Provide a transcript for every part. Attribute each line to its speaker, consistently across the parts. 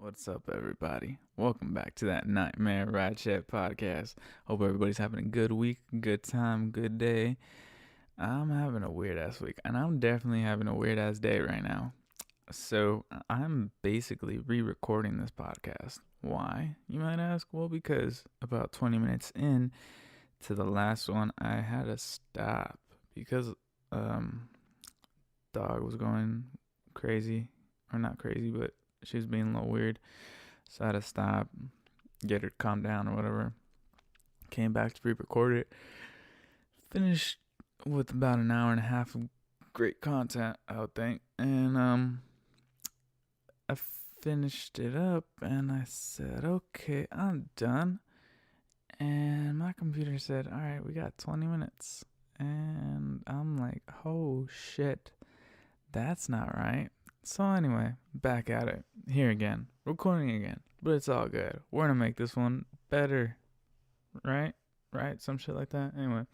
Speaker 1: What's up, everybody? Welcome back to that Nightmare Rideshare podcast. Hope everybody's having a good week, good time, good day. I'm having a weird ass week, and I'm definitely having a weird ass day right now. So, I'm basically re recording this podcast. Why, you might ask? Well, because about 20 minutes in to the last one, I had to stop because, dog was going crazy. Or not crazy, but she was being a little weird. So I had to stop, get her to calm down or whatever. Came back to re-record it. Finished with about an hour and a half of great content, I would think. And I finished it up and I said, okay, I'm done. And my computer said, all right, we got 20 minutes. And I'm like, oh shit, that's not right. So anyway, back at it. Here again. Recording again. But it's all good. We're gonna make this one better. Right? Right? Some shit like that. Anyway.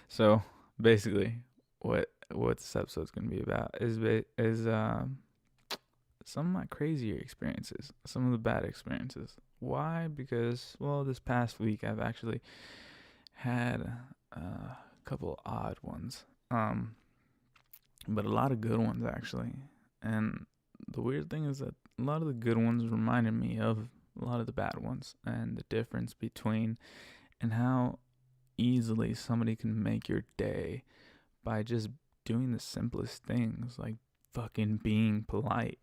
Speaker 1: So basically what this episode's gonna be about is some of my crazier experiences. Some of the bad experiences. Why? Because this past week I've actually had a couple odd ones. But a lot of good ones actually. And the weird thing is that a lot of the good ones reminded me of a lot of the bad ones and the difference between and how easily somebody can make your day by just doing the simplest things like fucking being polite,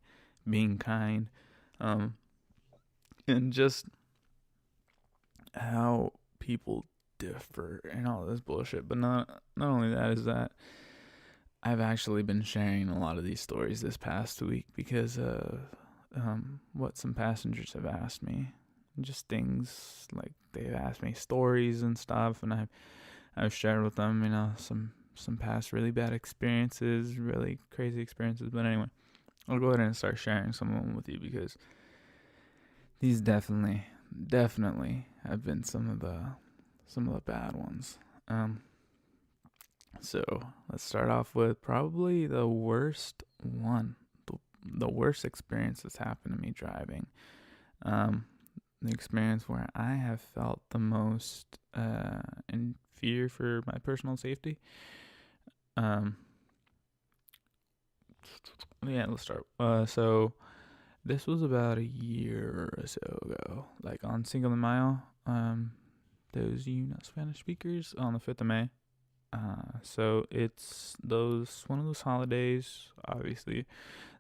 Speaker 1: being kind, and just how people differ and all this bullshit. But not only that is that I've actually been sharing a lot of these stories this past week because of what some passengers have asked me. Just things like they've asked me stories and stuff, and I've shared with them, some past really bad experiences, really crazy experiences. But anyway, I'll go ahead and start sharing some of them with you because these definitely have been some of the bad ones. So let's start off with probably the worst one, the worst experience that's happened to me driving. The experience where I have felt the most in fear for my personal safety. Let's start. So this was about a year or so ago, like on Cinco de Mayo. Those Spanish speakers on the 5th of May. So it's one of those holidays, obviously,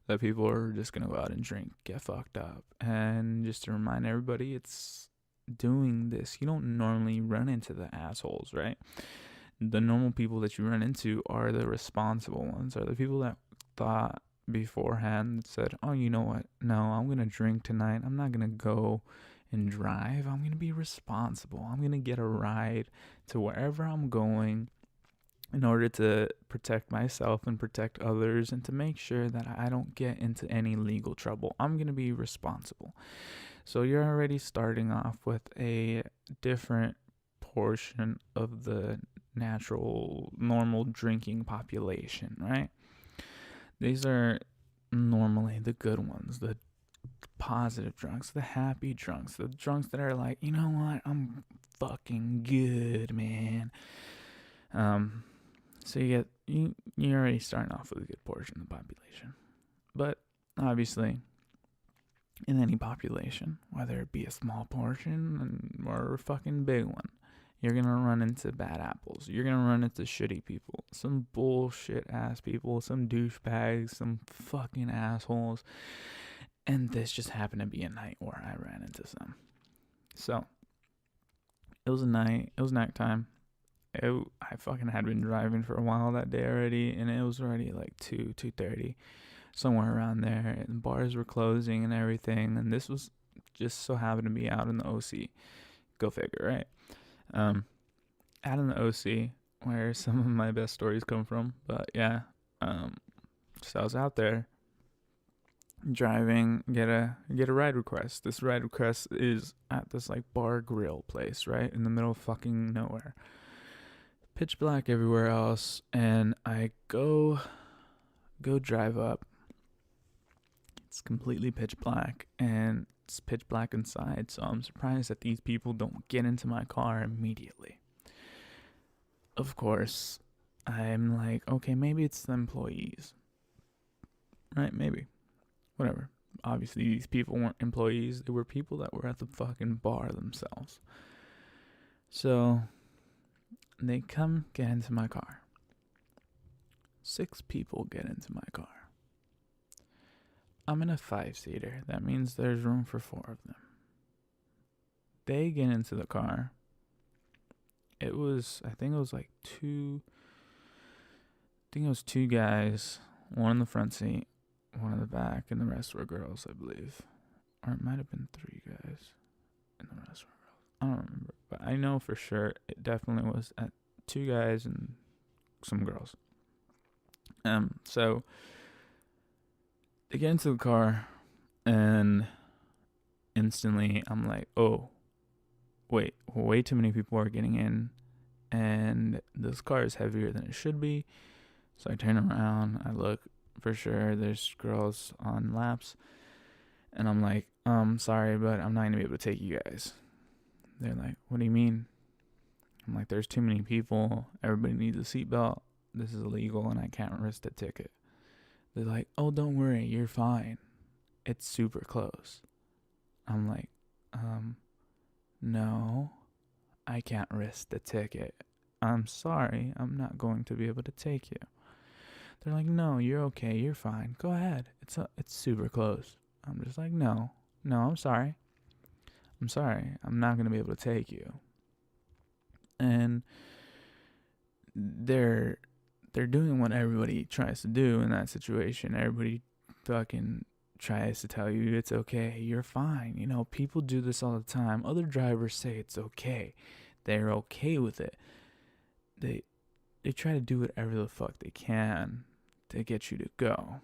Speaker 1: that people are just gonna go out and drink, get fucked up. And just to remind everybody, it's doing this. You don't normally run into the assholes, right? The normal people that you run into are the responsible ones, are the people that thought beforehand, said, oh, you know what? No, I'm gonna drink tonight. I'm not gonna go and drive. I'm gonna be responsible. I'm gonna get a ride to wherever I'm going in order to protect myself and protect others and to make sure that I don't get into any legal trouble. I'm going to be responsible. So you're already starting off with a different portion of the normal drinking population, right? These are normally the good ones, the positive drunks, the happy drunks, the drunks that are like, you know what, I'm fucking good, man. So you're already starting off with a good portion of the population. But obviously, in any population, whether it be a small portion or a fucking big one, you're going to run into bad apples. You're going to run into shitty people. Some bullshit ass people, some douchebags, some fucking assholes. And this just happened to be a night where I ran into some. So, it was nighttime. I fucking had been driving for a while that day already, and it was already like 2:30, somewhere around there, and bars were closing and everything, and this was just so happened to be out in the OC. Go figure, right? Out in the OC, where some of my best stories come from, but yeah, so I was out there driving, get a ride request. This ride request is at this like bar grill place, right, in the middle of fucking nowhere. Pitch black everywhere else, and I go drive up. It's completely pitch black, and it's pitch black inside, so I'm surprised that these people don't get into my car immediately. Of course, I'm like, okay, maybe it's the employees. Right? Maybe. Whatever. Obviously, these people weren't employees. They were people that were at the fucking bar themselves. So, they come get into my car. 6 people get into my car. I'm in a 5-seater. That means there's room for 4 of them. They get into the car. I think it was like 2 guys, one in the front seat, one in the back, and the rest were girls, I believe. Or it might have been 3 guys, and the rest were girls. I don't remember, but I know for sure it definitely was 2 guys and some girls. So they get into the car, and instantly I'm like, oh, wait, way too many people are getting in, and this car is heavier than it should be. So I turn around, I look, for sure there's girls on laps, and I'm like, sorry, but I'm not going to be able to take you guys. They're like, what do you mean? I'm like, there's too many people, everybody needs a seatbelt, this is illegal, and I can't risk the ticket. They're like, oh, don't worry, you're fine, it's super close. I'm like, no, I can't risk the ticket. I'm sorry, I'm not going to be able to take you. They're like, no, you're okay, you're fine, go ahead, it's super close. I'm just like, no, I'm sorry, I'm not going to be able to take you. And they're doing what everybody tries to do in that situation. Everybody fucking tries to tell you it's okay, you're fine. You know, people do this all the time. Other drivers say it's okay. They're okay with it. They try to do whatever the fuck they can to get you to go.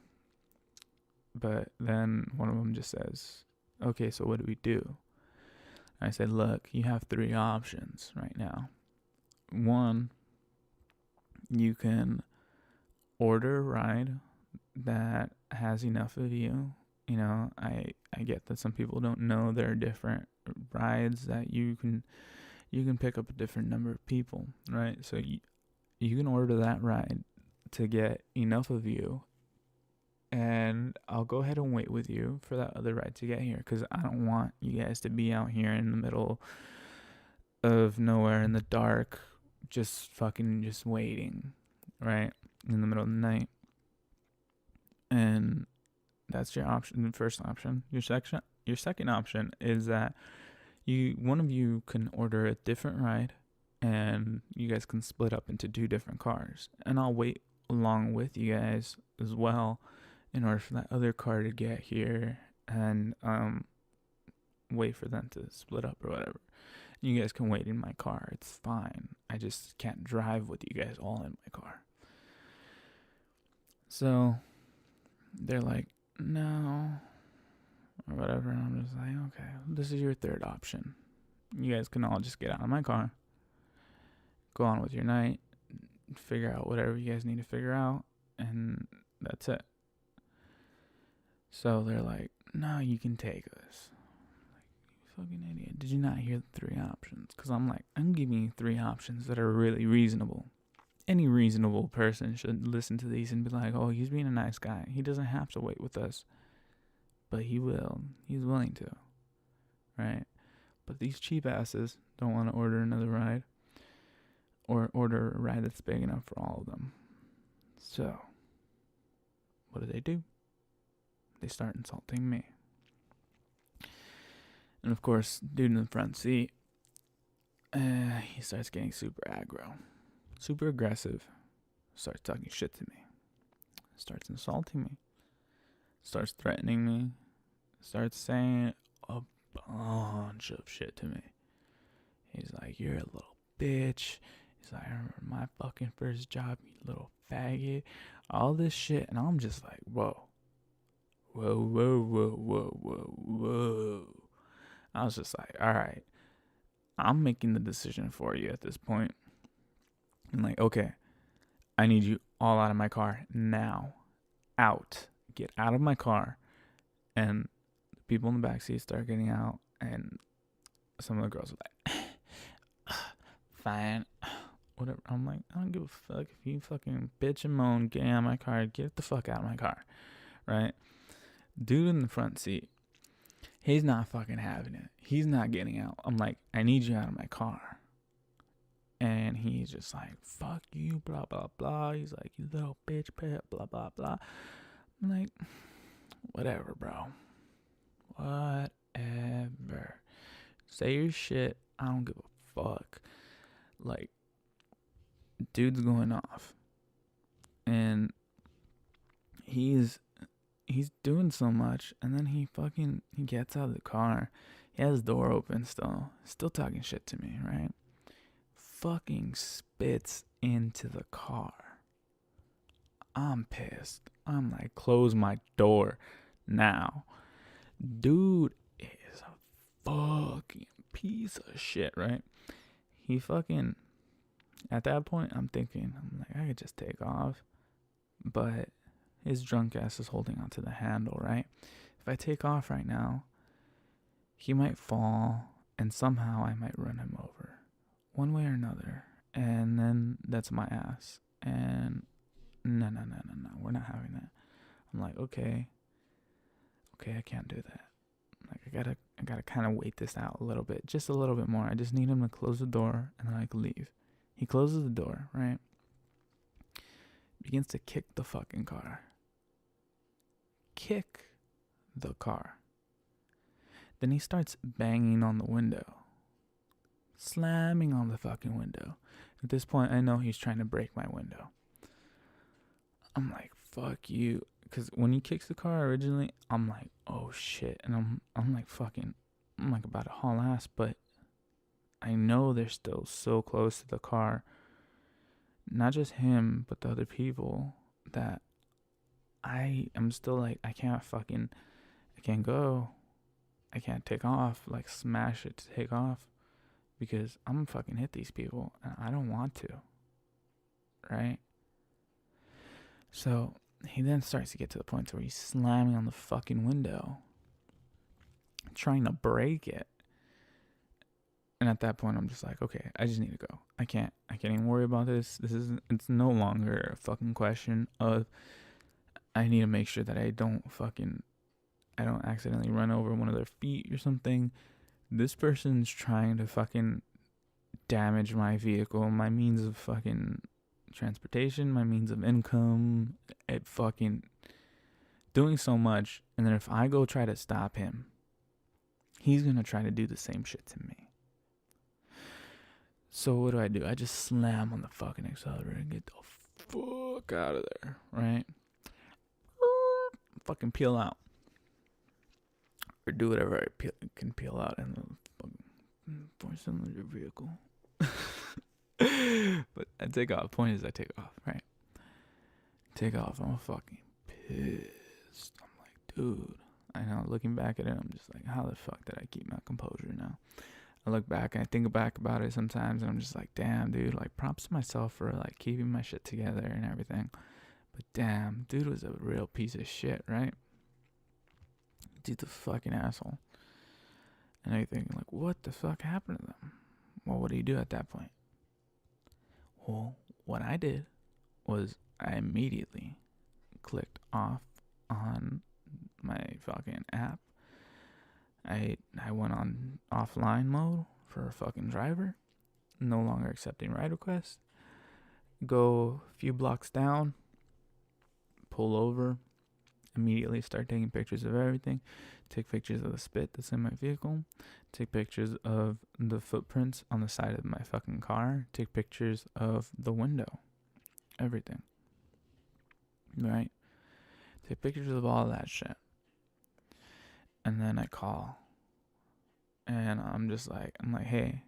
Speaker 1: But then one of them just says, okay, so what do we do? I said, look, you have 3 options right now. 1, you can order a ride that has enough of you. You know, I get that some people don't know there are different rides that you can pick up a different number of people, right? So you can order that ride to get enough of you, and I'll go ahead and wait with you for that other ride to get here, because I don't want you guys to be out here in the middle of nowhere in the dark, just waiting, right, in the middle of the night. And that's your option, the first option. Your second option is that one of you can order a different ride, and you guys can split up into 2 different cars, and I'll wait along with you guys as well in order for that other car to get here, and wait for them to split up or whatever. You guys can wait in my car, it's fine. I just can't drive with you guys all in my car. So they're like, no, or whatever, and I'm just like, okay, this is your third option. You guys can all just get out of my car, go on with your night, figure out whatever you guys need to figure out, and that's it. So they're like, no, you can take us. Like, you fucking idiot. Did you not hear the 3 options? Because I'm like, I'm giving you 3 options that are really reasonable. Any reasonable person should listen to these and be like, oh, he's being a nice guy. He doesn't have to wait with us. But he will. He's willing to. Right? But these cheap asses don't want to order another ride, or order a ride that's big enough for all of them. So, what do? They start insulting me. And of course, dude in the front seat, he starts getting super aggro, super aggressive, starts talking shit to me, starts insulting me, starts threatening me, starts saying a bunch of shit to me. He's like, you're a little bitch. He's like, I remember my fucking first job, you little faggot. All this shit. And I'm just like, whoa. I was just like, all right, I'm making the decision for you at this point. I'm like, okay, I need you all out of my car now. Out. Get out of my car. And the people in the backseat start getting out, and some of the girls are like, fine, whatever. I'm like, I don't give a fuck if you fucking bitch and moan, get out of my car, get the fuck out of my car, right? Dude in the front seat, he's not fucking having it. He's not getting out. I'm like, I need you out of my car. And he's just like, fuck you, blah, blah, blah. He's like, you little bitch, blah, blah, blah. I'm like, whatever, bro. Whatever. Say your shit. I don't give a fuck. Like, dude's going off. And he's doing so much, and then he gets out of the car. He has the door open still talking shit to me, right? Fucking spits into the car. I'm pissed. I'm like, close my door now. Dude is a fucking piece of shit, right? He fucking, at that point, I'm like, I could just take off, but his drunk ass is holding onto the handle, right? If I take off right now, he might fall, and somehow I might run him over, one way or another, and then that's my ass. And no, we're not having that. I'm like, okay, I can't do that. Like, I gotta kind of wait this out a little bit, just a little bit more. I just need him to close the door, and then I can leave. He closes the door, right? Begins to kick the fucking car. Kick the car. Then he starts banging on the window. Slamming on the fucking window. At this point, I know he's trying to break my window. I'm like, fuck you. Because when he kicks the car originally, I'm like, oh shit. And I'm like about to haul ass, but I know they're still so close to the car. Not just him, but the other people, that I am still like, I can't go. I can't take off, like smash it to take off, because I'm gonna fucking hit these people, and I don't want to, right? So he then starts to get to the point where he's slamming on the fucking window, trying to break it. And at that point, I'm just like, okay, I just need to go. I can't even worry about this. It's no longer a fucking question of, I need to make sure that I don't accidentally run over one of their feet or something. This person's trying to fucking damage my vehicle, my means of fucking transportation, my means of income, at fucking doing so much. And then if I go try to stop him, he's gonna try to do the same shit to me. So what do? I just slam on the fucking accelerator and get the fuck out of there, right? Fucking peel out. Or do whatever I can peel out in the fucking 4-cylinder vehicle. But I take off. Point is, I take off, right? Take off. I'm fucking pissed. I'm like, dude. I know, looking back at it, I'm just like, how the fuck did I keep my composure now? I look back and I think back about it sometimes, and I'm just like, damn, dude, like, props to myself for like keeping my shit together and everything. But damn, dude was a real piece of shit, right? Dude's a fucking asshole. And I think, like, what the fuck happened to them? Well, what do you do at that point? Well, what I did was I immediately clicked off on my fucking app. I went on offline mode for a fucking driver. No longer accepting ride requests. Go a few blocks down. Pull over. Immediately start taking pictures of everything. Take pictures of the spit that's in my vehicle. Take pictures of the footprints on the side of my fucking car. Take pictures of the window. Everything. Right? Take pictures of all that shit. And then I call. And I'm like, hey,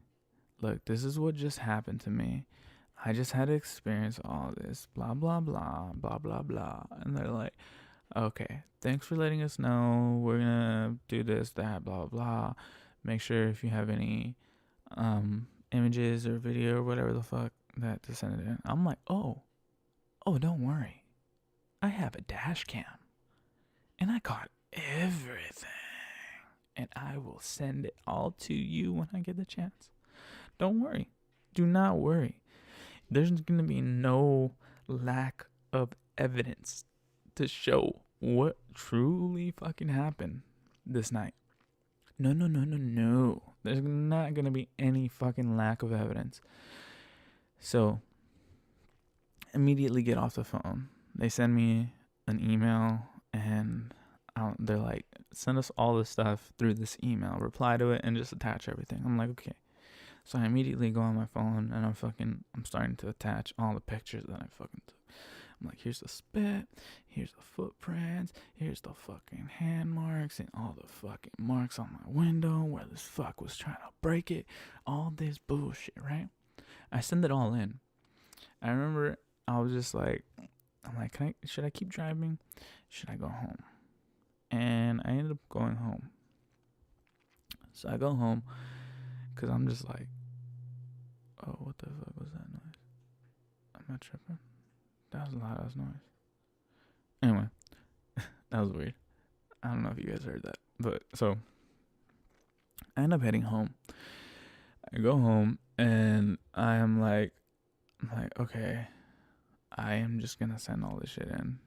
Speaker 1: look, this is what just happened to me. I just had to experience all this. Blah, blah, blah, blah, blah, blah. And they're like, okay, thanks for letting us know. We're gonna do this, that, blah, blah, blah. Make sure if you have any images or video or whatever the fuck, that to send it in. I'm like, oh, don't worry. I have a dash cam. And I caught everything. and I will send it all to you when I get the chance. Don't worry. Do not worry. There's going to be no lack of evidence to show what truly fucking happened this night. No. There's not going to be any fucking lack of evidence. So, immediately get off the phone. They send me an email and they're like, send us all this stuff through this email. Reply to it and just attach everything. I'm like, okay. So I immediately go on my phone and I'm starting to attach all the pictures that I fucking took. I'm like, here's the spit, here's the footprints, here's the fucking hand marks and all the fucking marks on my window where this fuck was trying to break it. All this bullshit, right? I send it all in. I remember I was just like, should I keep driving? Should I go home? And I ended up going home. So I go home because I'm just like, oh, what the fuck was that noise? Am I tripping? That was a loud ass noise. Anyway, that was weird. I don't know if you guys heard that. But so I end up heading home. I go home and I'm like, okay, I am just gonna send all this shit in.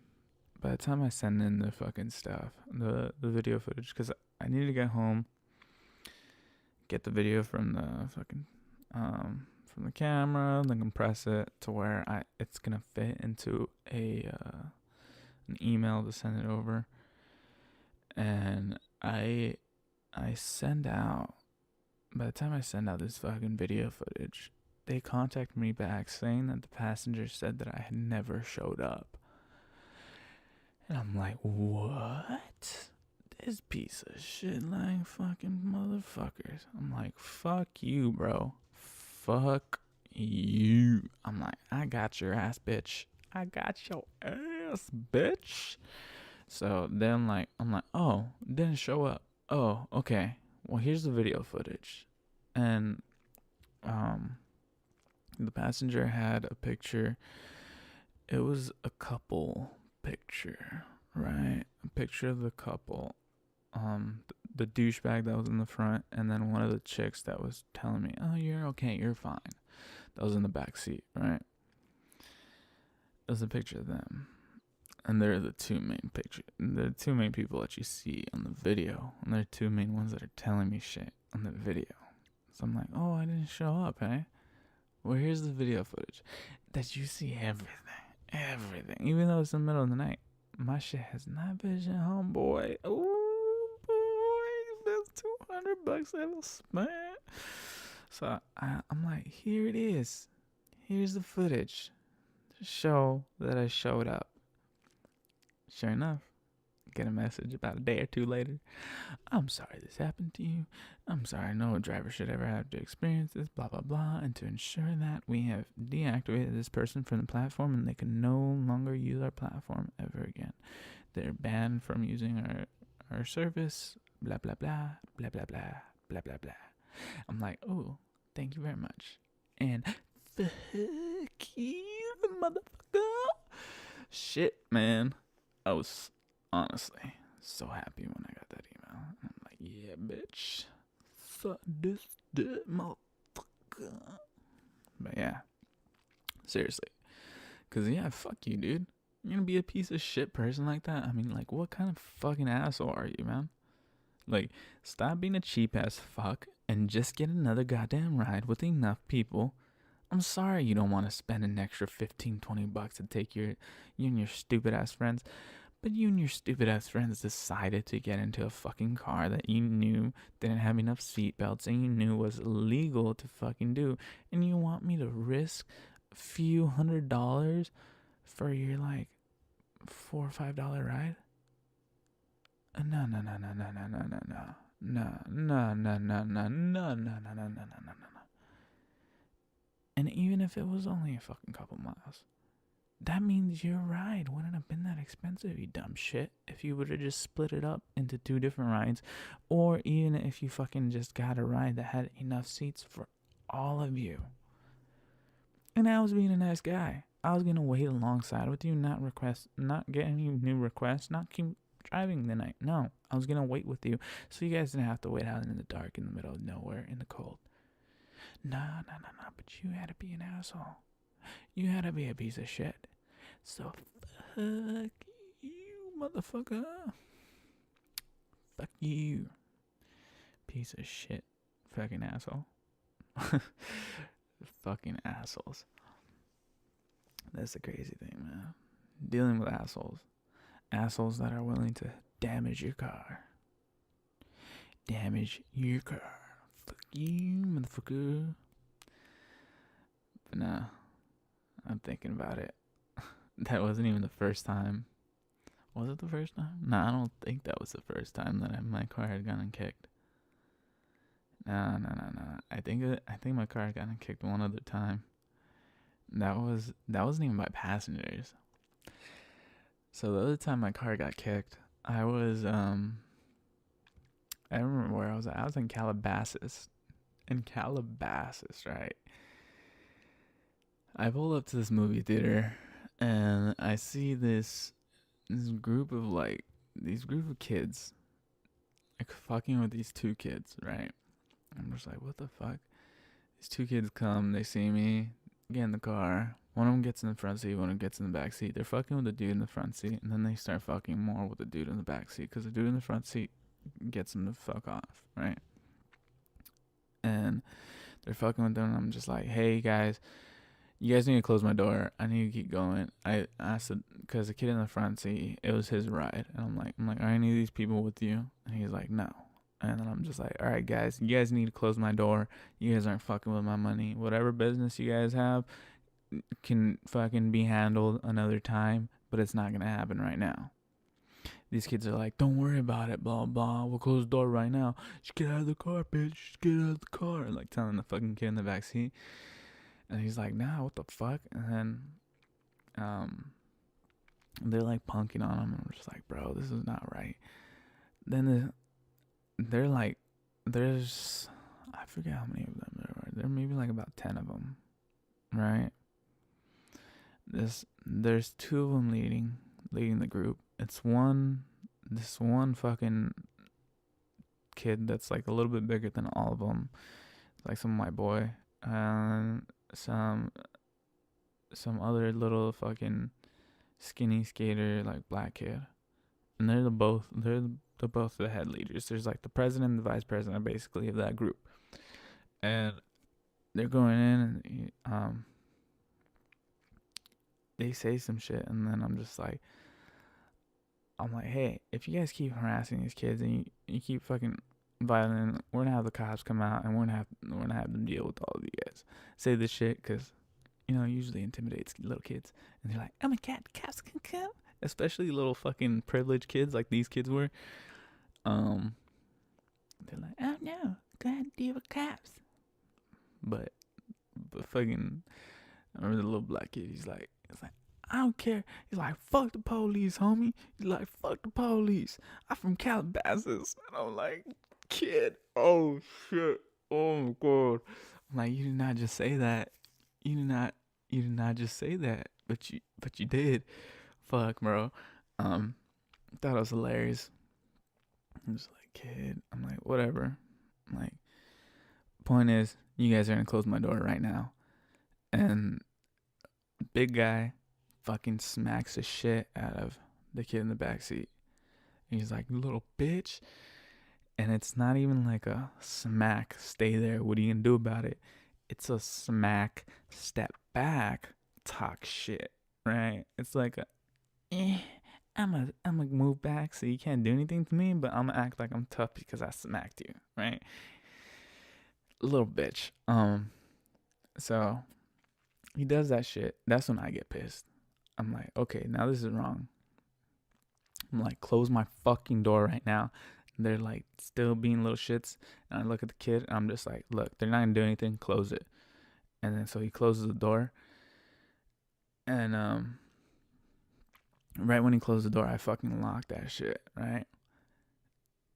Speaker 1: By the time I send in the fucking stuff, the video footage, because I need to get home, get the video from the fucking from the camera, then compress it to where it's gonna fit into an email to send it over. And I send out, by the time I send out this fucking video footage, they contact me back saying that the passenger said that I had never showed up. And I'm like, what? This piece of shit lying fucking motherfuckers. I'm like, fuck you, bro. Fuck you. I'm like, I got your ass, bitch. I got your ass, bitch. So then I'm like, oh, didn't show up. Oh, okay. Well, here's the video footage. And the passenger had a picture. It was a couple picture, right? A picture of the couple. The douchebag that was in the front, and then one of the chicks that was telling me, oh, you're okay, you're fine. That was in the back seat, right? It was a picture of them. And they're the two main people that you see on the video. And they're two main ones that are telling me shit on the video. So I'm like, oh, I didn't show up, eh? Well, here's the video footage. That you see everything. Even though it's in the middle of the night. My shit has night vision, homeboy. Oh, boy. That's $200 I was spent. So I'm like, here it is. Here's the footage to show that I showed up. Sure enough, get a message about a day or two later. I'm sorry this happened to you. I'm sorry no driver should ever have to experience this, blah, blah, blah. And to ensure that, we have deactivated this person from the platform and they can no longer use our platform ever again. They're banned from using our service, blah, blah, blah, blah, blah, blah, blah, blah, blah. I'm like, oh, thank you very much. And fuck you, motherfucker. Shit, man. I was honestly so happy when I got that email. And I'm like, yeah, bitch. Suck this dick, motherfucker. But yeah. Seriously. Because, yeah, fuck you, dude. You're going to be a piece of shit person like that? I mean, like, what kind of fucking asshole are you, man? Like, stop being a cheap-ass fuck and just get another goddamn ride with enough people. I'm sorry you don't want to spend an extra $15-$20 to take you and your stupid-ass friends. But you and your stupid-ass friends decided to get into a fucking car that you knew didn't have enough seatbelts and you knew was illegal to fucking do. And you want me to risk a few $100 for your, like, $4 or $5 ride? No. And even if it was only a fucking couple miles, that means your ride wouldn't have been that expensive, you dumb shit. If you would have just split it up into 2 different rides, or even if you fucking just got a ride that had enough seats for all of you. And I was being a nice guy. I was gonna wait alongside with you, not get any new requests, not driving the night. No, I was gonna wait with you, so you guys didn't have to wait out in the dark, in the middle of nowhere, in the cold. Nah. But you had to be an asshole. You had to be a piece of shit. So fuck you, motherfucker. Fuck you, piece of shit, fucking asshole. Fucking assholes. That's the crazy thing, man. Dealing with assholes. Assholes that are willing to damage your car. Damage your car. Fuck you, motherfucker. But nah, I'm thinking about it. That wasn't even the first time. Was it the first time? Nah, I don't think that was the first time that my car had gotten kicked. Nah. I think my car had gotten kicked one other time. That wasn't even by passengers. So the other time my car got kicked, I don't remember where I was at. I was in Calabasas. Right? I pulled up to this movie theater and I see this group of kids like fucking with these two kids, right? I'm just like, what the fuck? These two kids come, they see me, get in the car. One of them gets in the front seat, one of them gets in the back seat. They're fucking with the dude in the front seat, and then they start fucking more with the dude in the back seat because the dude in the front seat gets them to fuck off, right? And they're fucking with them, and I'm just like, hey guys, you guys need to close my door. I need to keep going. I asked because the kid in the front seat, it was his ride, and I'm like, are any of these people with you? And he's like, no. And then I'm just like, all right, guys, you guys need to close my door. You guys aren't fucking with my money. Whatever business you guys have can fucking be handled another time, but it's not gonna happen right now. These kids are like, don't worry about it, blah blah. We'll close the door right now. Just get out of the car, bitch. Just get out of the car. Like telling the fucking kid in the back seat. And he's like, nah, what the fuck? And then they're like punking on him. And I'm just like, bro, this is not right. Then they're like, I forget how many of them there were. There may be like about 10 of them, right? There's two of them leading the group. It's this one fucking kid that's like a little bit bigger than all of them. It's like some white boy and some other little fucking skinny skater like black kid, and they're both the head leaders. There's like the president and the vice president basically of that group, and they're going in and they say some shit, and then I'm like, hey, if you guys keep harassing these kids and you keep fucking violent, we're gonna have the cops come out and we're gonna have them deal with all of you guys. Say this shit because usually intimidates little kids, and they're like, oh my god, cops can come, especially little fucking privileged kids like these kids were. They're like, oh no, go ahead and deal with cops. But fucking, I remember the little black kid. He's like, I don't care. He's like, fuck the police, homie. He's like, fuck the police. I'm from Calabasas. And I'm like, kid, oh shit, oh my god. I'm like, you did not just say that. You did not just say that. But you did. Fuck, bro. Thought it was hilarious. I'm just like, kid. I'm like, whatever. I'm like, point is, you guys are gonna close my door right now. And big guy fucking smacks the shit out of the kid in the backseat. He's like, little bitch. And it's not even like a smack, stay there, what are you gonna do about it? It's a smack, step back, talk shit, right? It's like I'm gonna move back so you can't do anything to me, but I'm gonna act like I'm tough because I smacked you, right? Little bitch. So he does that shit. That's when I get pissed. I'm like, okay, now this is wrong. I'm like, close my fucking door right now. And they're like still being little shits. And I look at the kid and I'm just like, look, they're not gonna do anything, close it. And then so he closes the door. And right when he closed the door, I fucking locked that shit, right?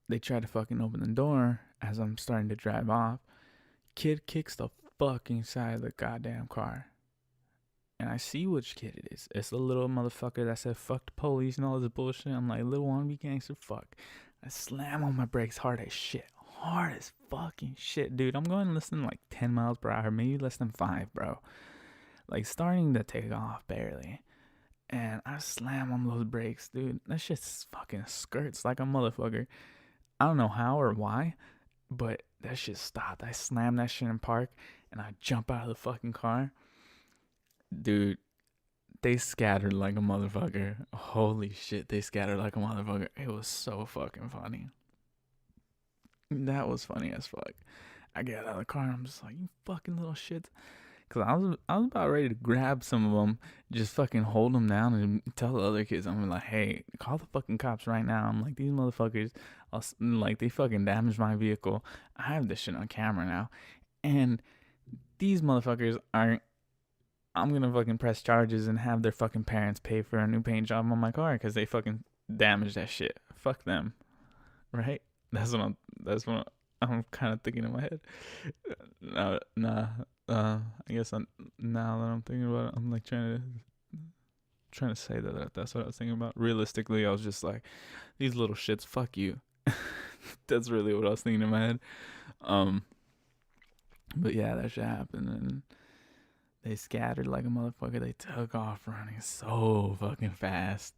Speaker 1: They try to fucking open the door as I'm starting to drive off. Kid kicks the fucking side of the goddamn car. and I see which kid it is. It's the little motherfucker that said fuck the police and all this bullshit. I'm like, little wannabe gangster, fuck. I slam on my brakes hard as shit. Hard as fucking shit, dude. I'm going less than like 10 miles per hour, maybe less than 5, bro. Like starting to take off barely. And I slam on those brakes, dude. That shit fucking skirts like a motherfucker. I don't know how or why, but that shit stopped. I slammed that shit in park and I jump out of the fucking car. Dude, they scattered like a motherfucker. Holy shit, they scattered like a motherfucker. It was so fucking funny. That was funny as fuck. I get out of the car and I'm just like, you fucking little shits. Cause I was about ready to grab some of them, just fucking hold them down and tell the other kids, I'm like, hey, call the fucking cops right now. I'm like, these motherfuckers, like they fucking damaged my vehicle. I have this shit on camera now, and these motherfuckers aren't. I'm gonna fucking press charges and have their fucking parents pay for a new paint job on my car because they fucking damaged that shit. Fuck them, right? That's what I'm kind of thinking in my head. Nah. I guess now that I'm thinking about it, I'm like trying to say that's what I was thinking about. Realistically, I was just like, these little shits, fuck you. That's really what I was thinking in my head. But yeah, that shit happened, and they scattered like a motherfucker. They took off running so fucking fast.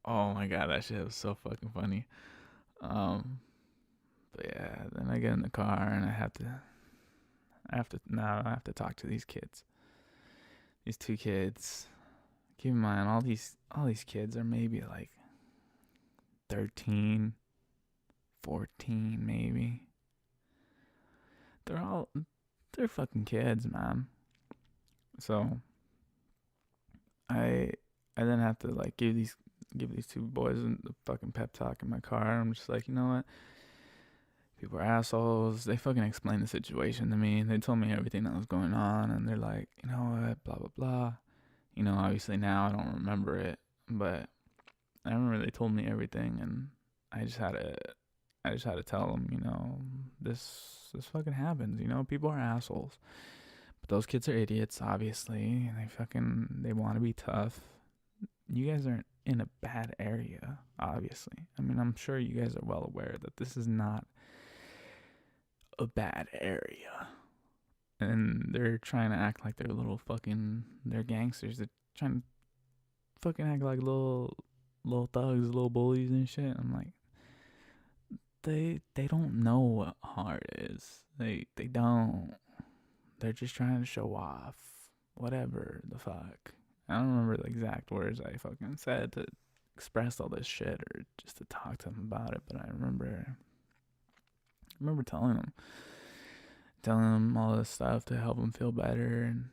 Speaker 1: Oh my god, that shit was so fucking funny. But yeah, then I get in the car and I have to talk to these kids. These two kids. Keep in mind, all these kids are maybe like 13, 14 maybe. They're fucking kids, man. So I then have to like give these two boys the fucking pep talk in my car. I'm just like, you know what? People are assholes. They fucking explained the situation to me. They told me everything that was going on, and they're like, you know what, blah, blah, blah. You know, obviously now I don't remember it, but I remember they told me everything, and I just had to tell them, you know, this fucking happens. You know, people are assholes, but those kids are idiots, obviously. They want to be tough. You guys aren't in a bad area, obviously. I mean, I'm sure you guys are well aware that this is not a bad area, and they're trying to act like they're gangsters. They're trying to fucking act like little thugs, little bullies and shit. I'm like, they don't know what hard is. They don't. They're just trying to show off. Whatever the fuck. I don't remember the exact words I fucking said to express all this shit or just to talk to them about it, but I remember telling them all this stuff to help them feel better, and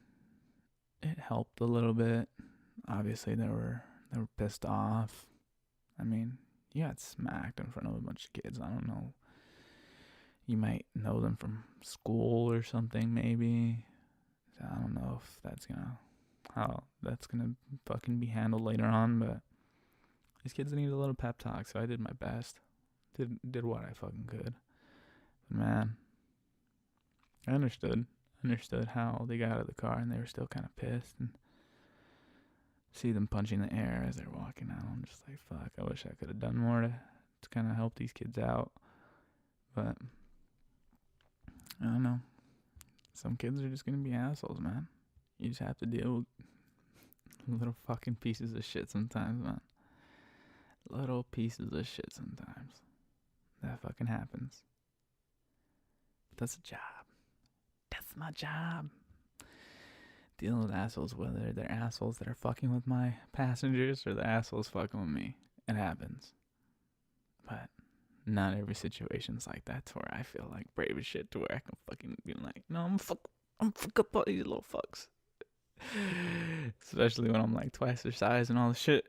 Speaker 1: it helped a little bit. Obviously, they were pissed off. I mean, you got smacked in front of a bunch of kids. I don't know. You might know them from school or something, maybe. I don't know if how that's gonna fucking be handled later on, but these kids need a little pep talk, so I did my best. Did what I fucking could. But man, I understood how they got out of the car and they were still kind of pissed, and see them punching the air as they're walking out. I'm just like, fuck, I wish I could have done more to kind of help these kids out. But I don't know. Some kids are just gonna be assholes, man. You just have to deal with little fucking pieces of shit sometimes, man. Little pieces of shit sometimes. That fucking happens. But that's a job. That's my job. Dealing with assholes, whether they're assholes that are fucking with my passengers or the assholes fucking with me. It happens. But not every situation's like that to where I feel like brave as shit to where I can fucking be like, no, I'm fuck up all these little fucks. Especially when I'm like twice their size and all the shit.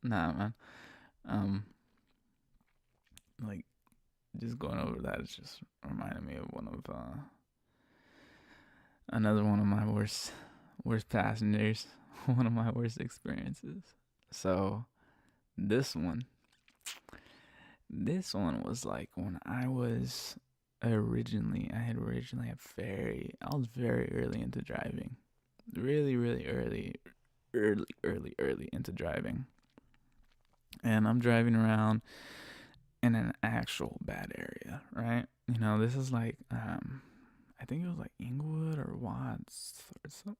Speaker 1: Nah, man. Like, just going over that, it's just reminded me of another one of my worst passengers. One of my worst experiences. So, this one was like when I was I had I was very early into driving. Really, really early into driving. And I'm driving around in an actual bad area, right? You know, this is like, I think it was like Inglewood or Watts or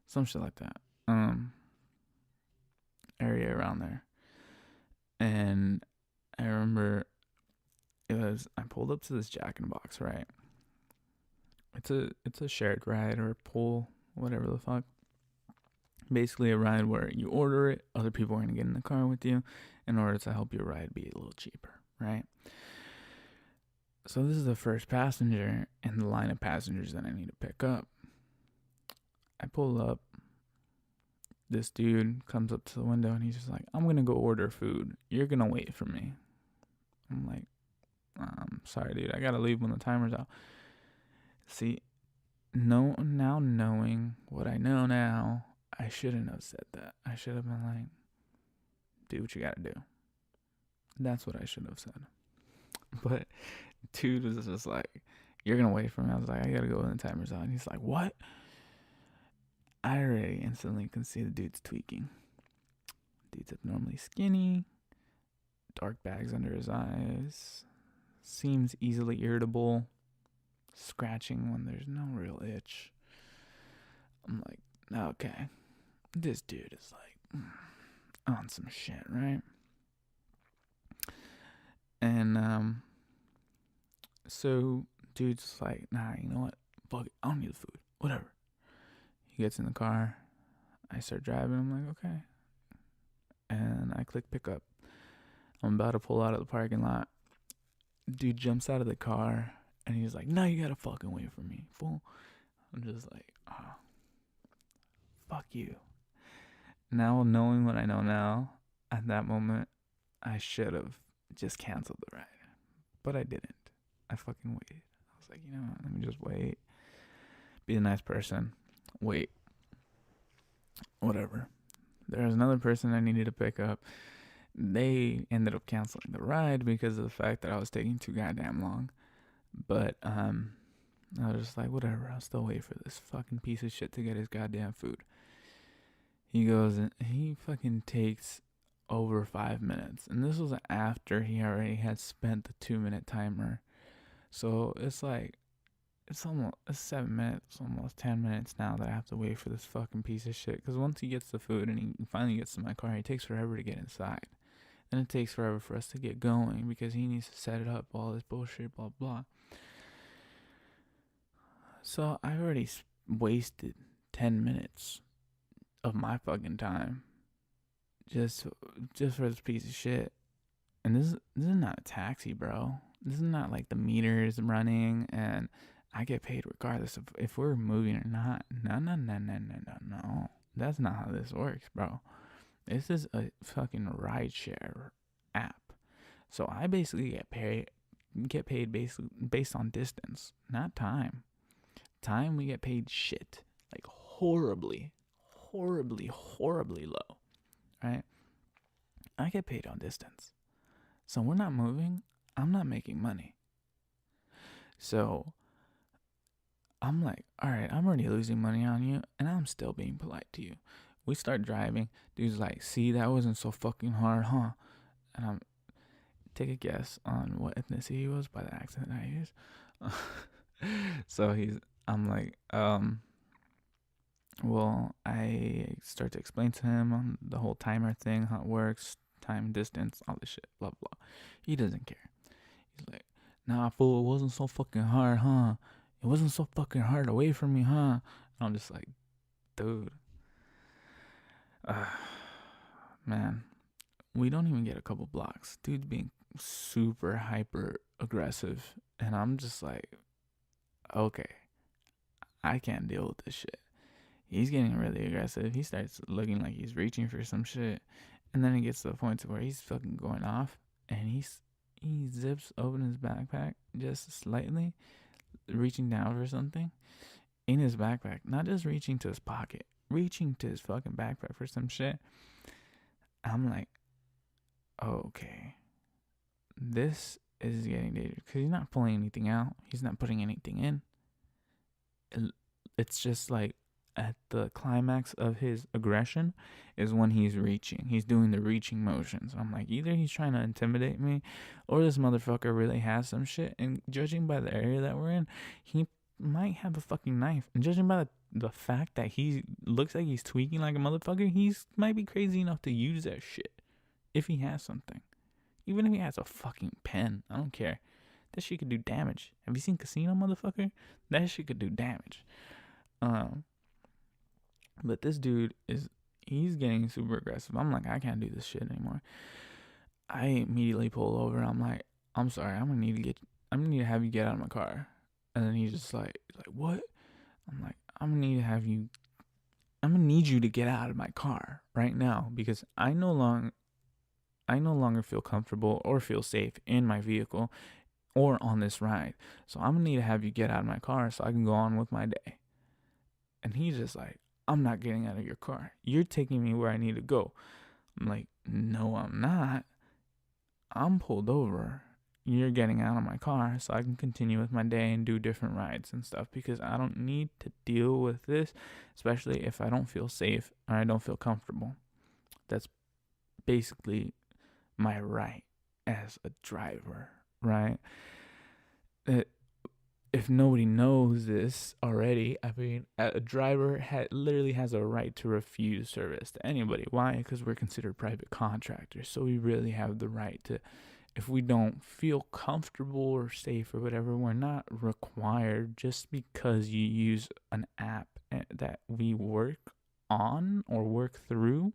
Speaker 1: some shit like that. Area around there. And I remember I pulled up to this Jack in the Box, right? It's a shared ride or a pull, whatever the fuck. Basically a ride where you order it, other people are gonna get in the car with you in order to help your ride be a little cheaper, right? So this is the first passenger in the line of passengers that I need to pick up. I pull up. This dude comes up to the window and he's just like, I'm gonna go order food. You're gonna wait for me. I'm like, sorry, dude. I gotta leave when the timer's out. See, now knowing what I know now, I shouldn't have said that. I should have been like, do what you gotta do. That's what I should have said. But dude was just like, you're gonna wait for me. I was like, I gotta go when the timer's out. And he's like, what? I already instantly can see the dude's tweaking. Dude's abnormally skinny, dark bags under his eyes, seems easily irritable, scratching when there's no real itch. I'm like, okay, this dude is like on some shit, right? And so dude's like, nah, you know what? Fuck it, I don't need the food. Whatever. He gets in the car. I start driving. I'm like, okay. And I click pick up. I'm about to pull out of the parking lot. Dude jumps out of the car and he's like, no, you gotta fucking wait for me, fool. I'm just like, oh, fuck you. Now, knowing what I know now, at that moment, I should have just canceled the ride. But I didn't. I fucking waited. I was like, you know what? Let me just wait. Be a nice person. Wait. Whatever. There was another person I needed to pick up. They ended up canceling the ride because of the fact that I was taking too goddamn long. But I was just like, whatever, I'll still wait for this fucking piece of shit to get his goddamn food. He goes and he fucking takes over 5 minutes. And this was after he already had spent the 2-minute timer. So it's like, it's 7 minutes, almost 10 minutes now that I have to wait for this fucking piece of shit. Because once he gets the food and he finally gets to my car, he takes forever to get inside. Then it takes forever for us to get going because he needs to set it up, all this bullshit, blah, blah. So I've already wasted 10 minutes of my fucking time just for this piece of shit. And this is not a taxi, bro. This is not like the meter is running and I get paid regardless of if we're moving or not. No. That's not how this works, bro. This is a fucking rideshare app. So I basically get paid based on distance, not time. Time we get paid shit. Like horribly low. Right? I get paid on distance. So we're not moving, I'm not making money. So I'm like, all right, I'm already losing money on you, and I'm still being polite to you. We start driving. Dude's like, see, that wasn't so fucking hard, huh? And I'm, take a guess on what ethnicity he was by the accent I use. So I'm like, well, I start to explain to him on the whole timer thing, how it works, time, distance, all this shit, blah, blah. He doesn't care. He's like, nah, fool, it wasn't so fucking hard, huh? It wasn't so fucking hard away from me, huh? And I'm just like, dude. Man, we don't even get a couple blocks. Dude's being super hyper aggressive. And I'm just like, okay, I can't deal with this shit. He's getting really aggressive. He starts looking like he's reaching for some shit. And then it gets to the point to where he's fucking going off. And he zips open his backpack just slightly, reaching down for something in his backpack. Not just reaching to his pocket, reaching to his fucking backpack for some shit. I'm like, okay, this is getting dangerous because he's not pulling anything out. He's not putting anything in. It's just like at the climax of his aggression is when he's reaching. He's doing the reaching motions. I'm like, either he's trying to intimidate me or this motherfucker really has some shit. And judging by the area that we're in, he might have a fucking knife. And judging by the fact that he looks like he's tweaking like a motherfucker, he's might be crazy enough to use that shit if he has something. Even if he has a fucking pen, I don't care. That shit could do damage. Have you seen Casino, motherfucker? That shit could do damage. But this dude he's getting super aggressive. I'm like, I can't do this shit anymore. I immediately pull over. I'm like, I'm sorry, I'm gonna need to have you get out of my car. And then he's just like, what? I'm like, I'm gonna need you to get out of my car right now because I no longer feel comfortable or feel safe in my vehicle or on this ride. So I'm gonna need to have you get out of my car so I can go on with my day. And he's just like, I'm not getting out of your car. You're taking me where I need to go. I'm like, no, I'm not. I'm pulled over. You're getting out of my car so I can continue with my day and do different rides and stuff because I don't need to deal with this, especially if I don't feel safe or I don't feel comfortable. That's basically my right as a driver, right? If nobody knows this already, I mean, a driver literally has a right to refuse service to anybody. Why? Because we're considered private contractors. So we really have the right to, if we don't feel comfortable or safe or whatever, we're not required just because you use an app that we work on or work through.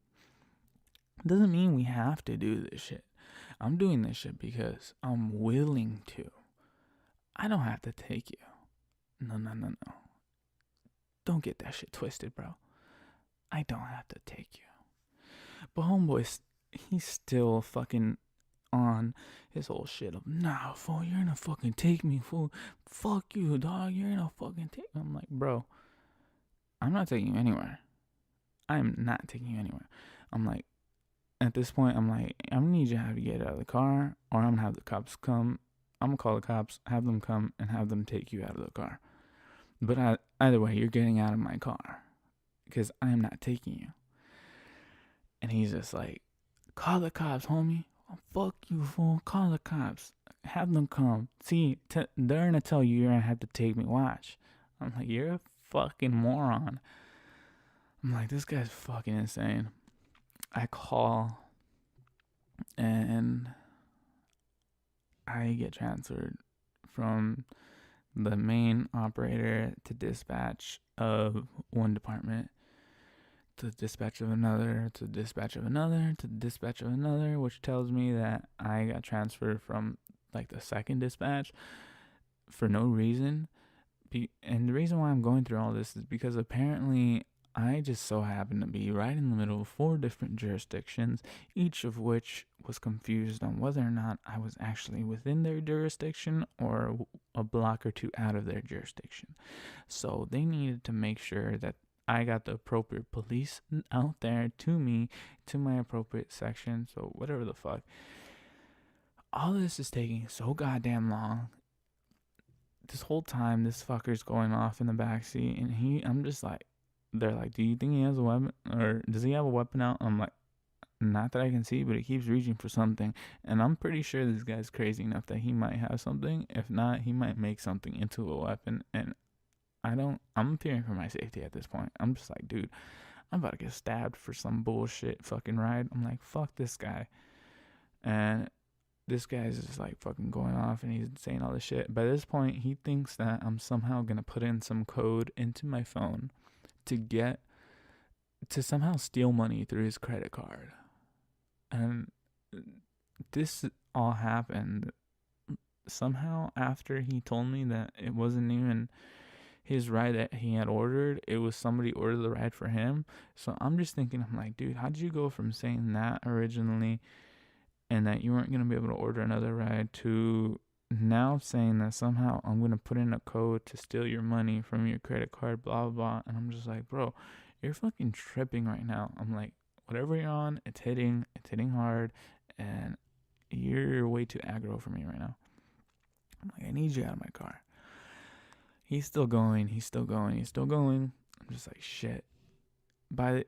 Speaker 1: Doesn't mean we have to do this shit. I'm doing this shit because I'm willing to. I don't have to take you. No. Don't get that shit twisted, bro. I don't have to take you. But homeboy, he's still fucking on his whole shit of, nah, fool, you're gonna fucking take me, fool. Fuck you, dog. You're gonna fucking take me. I'm like, bro, I'm not taking you anywhere. I'm not taking you anywhere. I'm like, at this point, I'm like, I'm gonna need you to have you get out of the car or I'm gonna have the cops come. I'm going to call the cops, have them come, and have them take you out of the car. But either way, you're getting out of my car because I am not taking you. And he's just like, call the cops, homie. Oh, fuck you, fool. Call the cops. Have them come. See, they're going to tell you you're going to have to take me. Watch. I'm like, you're a fucking moron. I'm like, this guy's fucking insane. I call and I get transferred from the main operator to dispatch of one department to dispatch of another to dispatch of another to dispatch of another, which tells me that I got transferred from like the second dispatch for no reason. And the reason why I'm going through all this is because apparently I just so happen to be right in the middle of 4 different jurisdictions, each of which was confused on whether or not I was actually within their jurisdiction or a block or 2 out of their jurisdiction. So they needed to make sure that I got the appropriate police out there to me, to my appropriate section, so whatever the fuck. All this is taking so goddamn long. This whole time, this fucker's going off in the backseat, and I'm just like, they're like, do you think he has a weapon? Or does he have a weapon out? I'm like, not that I can see, but he keeps reaching for something. And I'm pretty sure this guy's crazy enough that he might have something. If not, he might make something into a weapon. And I'm fearing for my safety at this point. I'm just like, dude, I'm about to get stabbed for some bullshit fucking ride. I'm like, fuck this guy. And this guy's just like fucking going off and he's saying all this shit. By this point, he thinks that I'm somehow going to put in some code into my phone to somehow steal money through his credit card. And this all happened somehow after he told me that it wasn't even his ride that he had ordered. It was somebody ordered the ride for him. So I'm just thinking, I'm like, dude, how did you go from saying that originally and that you weren't going to be able to order another ride to now saying that somehow I'm going to put in a code to steal your money from your credit card, blah, blah, blah. And I'm just like, bro, you're fucking tripping right now. I'm like, whatever you're on, it's hitting hard, and you're way too aggro for me right now. I'm like, I need you out of my car. He's still going. I'm just like, shit. By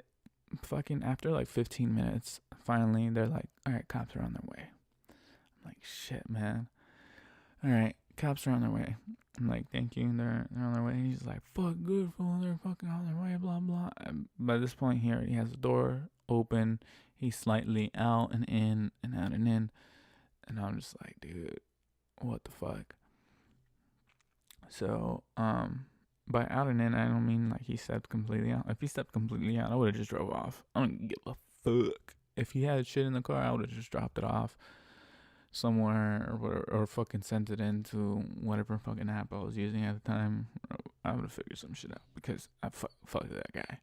Speaker 1: fucking after like 15 minutes, finally they're like, all right, cops are on their way. I'm like, shit, man. All right, cops are on their way. I'm like, thank you. They're on their way. And he's like, fuck, good fool. They're fucking on their way. Blah blah. And by this point, he already has the door open. He's slightly out and in and out and in. And I'm just like, dude, what the fuck? So, by out and in, I don't mean like he stepped completely out. If he stepped completely out, I would have just drove off. I don't give a fuck. If he had shit in the car, I would have just dropped it off somewhere or fucking sent it into whatever fucking app I was using at the time. I would have figured some shit out because I fuck that guy.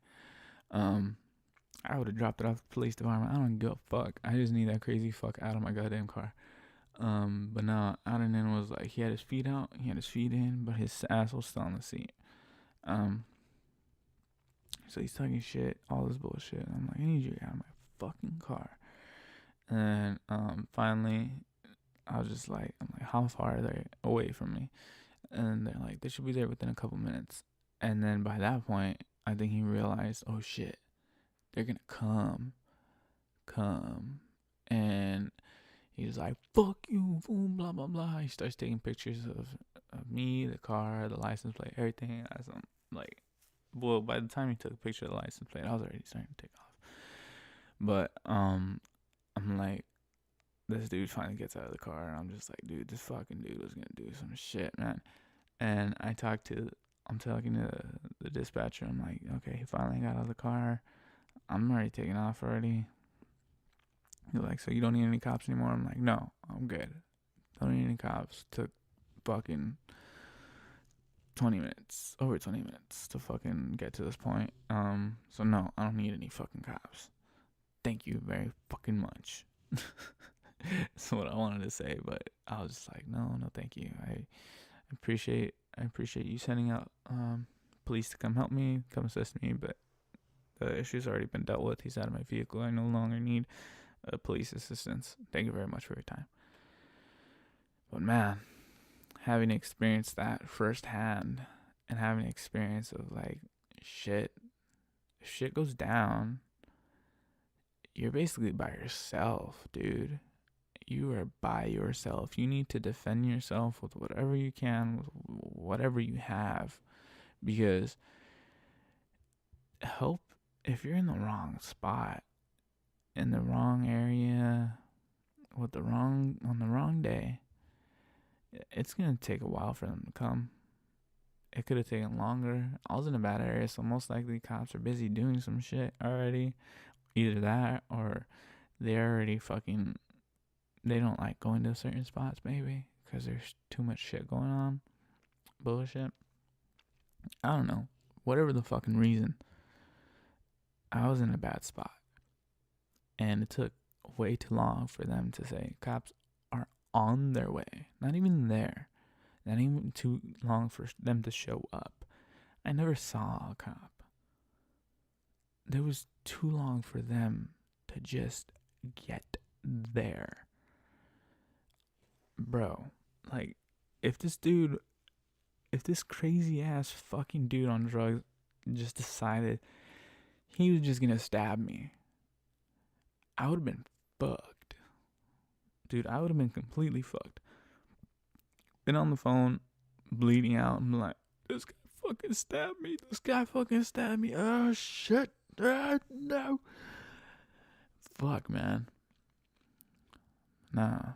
Speaker 1: I would have dropped it off at the police department. I don't give a fuck. I just need that crazy fuck out of my goddamn car. But no, out and in was like he had his feet out, he had his feet in, but his ass was still on the seat. So he's talking shit, all this bullshit. I'm like, I need you out of my fucking car. And finally, I was just like, I'm like, how far are they away from me? And they're like, they should be there within a couple minutes. And then by that point, I think he realized, oh shit, they're gonna come. And he's like, fuck you, fool, blah, blah, blah. He starts taking pictures of me, the car, the license plate, everything. I'm like, well, by the time he took a picture of the license plate, I was already starting to take off. But I'm like, this dude finally gets out of the car, and I'm just like, dude, this fucking dude was gonna do some shit, man. And I'm talking to the dispatcher. I'm like, okay, he finally got out of the car. I'm already taking off already. He's like, so you don't need any cops anymore? I'm like, no, I'm good. Don't need any cops. Took fucking 20 minutes, over 20 minutes to fucking get to this point. So no, I don't need any fucking cops. Thank you very fucking much. That's what I wanted to say, but I was just like, no, thank you. I appreciate you sending out police to come help me, come assist me, but the issue's already been dealt with. He's out of my vehicle. I no longer need police assistance. Thank you very much for your time. But man, having experienced that firsthand and having experience of like shit, if shit goes down, you're basically by yourself, dude. You are by yourself. You need to defend yourself with whatever you can, with whatever you have, because help, if you're in the wrong spot, in the wrong area, on the wrong day, it's gonna take a while for them to come. It could have taken longer. I was in a bad area, so most likely cops are busy doing some shit already. Either that or they're already fucking, they don't like going to certain spots maybe because there's too much shit going on. Bullshit. I don't know. Whatever the fucking reason, I was in a bad spot. And it took way too long for them to say cops are on their way. Not even there. Not even too long for them to show up. I never saw a cop. There was too long for them to just get there. Bro, like, if this crazy ass fucking dude on drugs just decided he was just gonna stab me, I would have been fucked. Dude, I would have been completely fucked. Been on the phone, bleeding out, and like, this guy fucking stabbed me. Oh, shit. No. Fuck, man. Nah.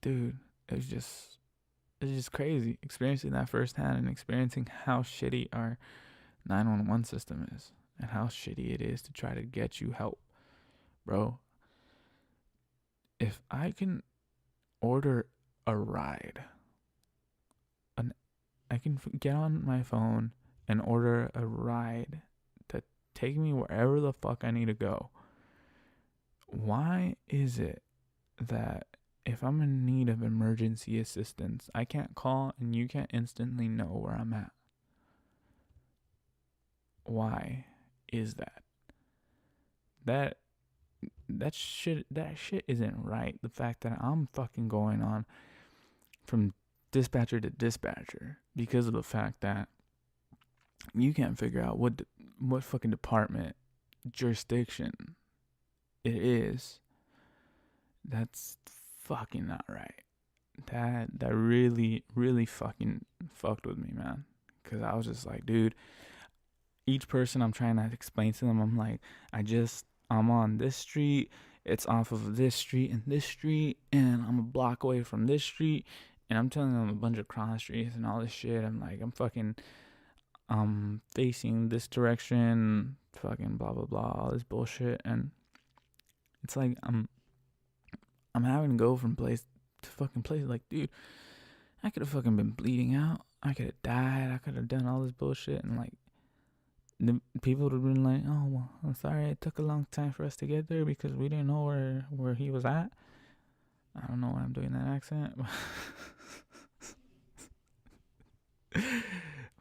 Speaker 1: Dude, it's just crazy. Experiencing that firsthand and experiencing how shitty our 911 system is and how shitty it is to try to get you help. Bro, if I can order a ride, I can get on my phone and order a ride to take me wherever the fuck I need to go. Why is it that if I'm in need of emergency assistance, I can't call and you can't instantly know where I'm at? Why is that? That shit isn't right. The fact that I'm fucking going on from dispatcher to dispatcher because of the fact that you can't figure out what fucking department, jurisdiction it is. That's fucking not right. That really really fucking fucked with me, man. Cause I was just like, dude, each person I'm trying to explain to them, I'm like, I'm on this street, it's off of this street and this street, and I'm a block away from this street, and I'm telling them a bunch of cross streets and all this shit. I'm like, I'm facing this direction, fucking blah blah blah, all this bullshit, and it's like I'm having to go from place to fucking place. Like, dude, I could have fucking been bleeding out. I could have died. I could have done all this bullshit, and like, the people would have been like, "Oh, well, I'm sorry. It took a long time for us to get there because we didn't know where he was at." I don't know why I'm doing that accent,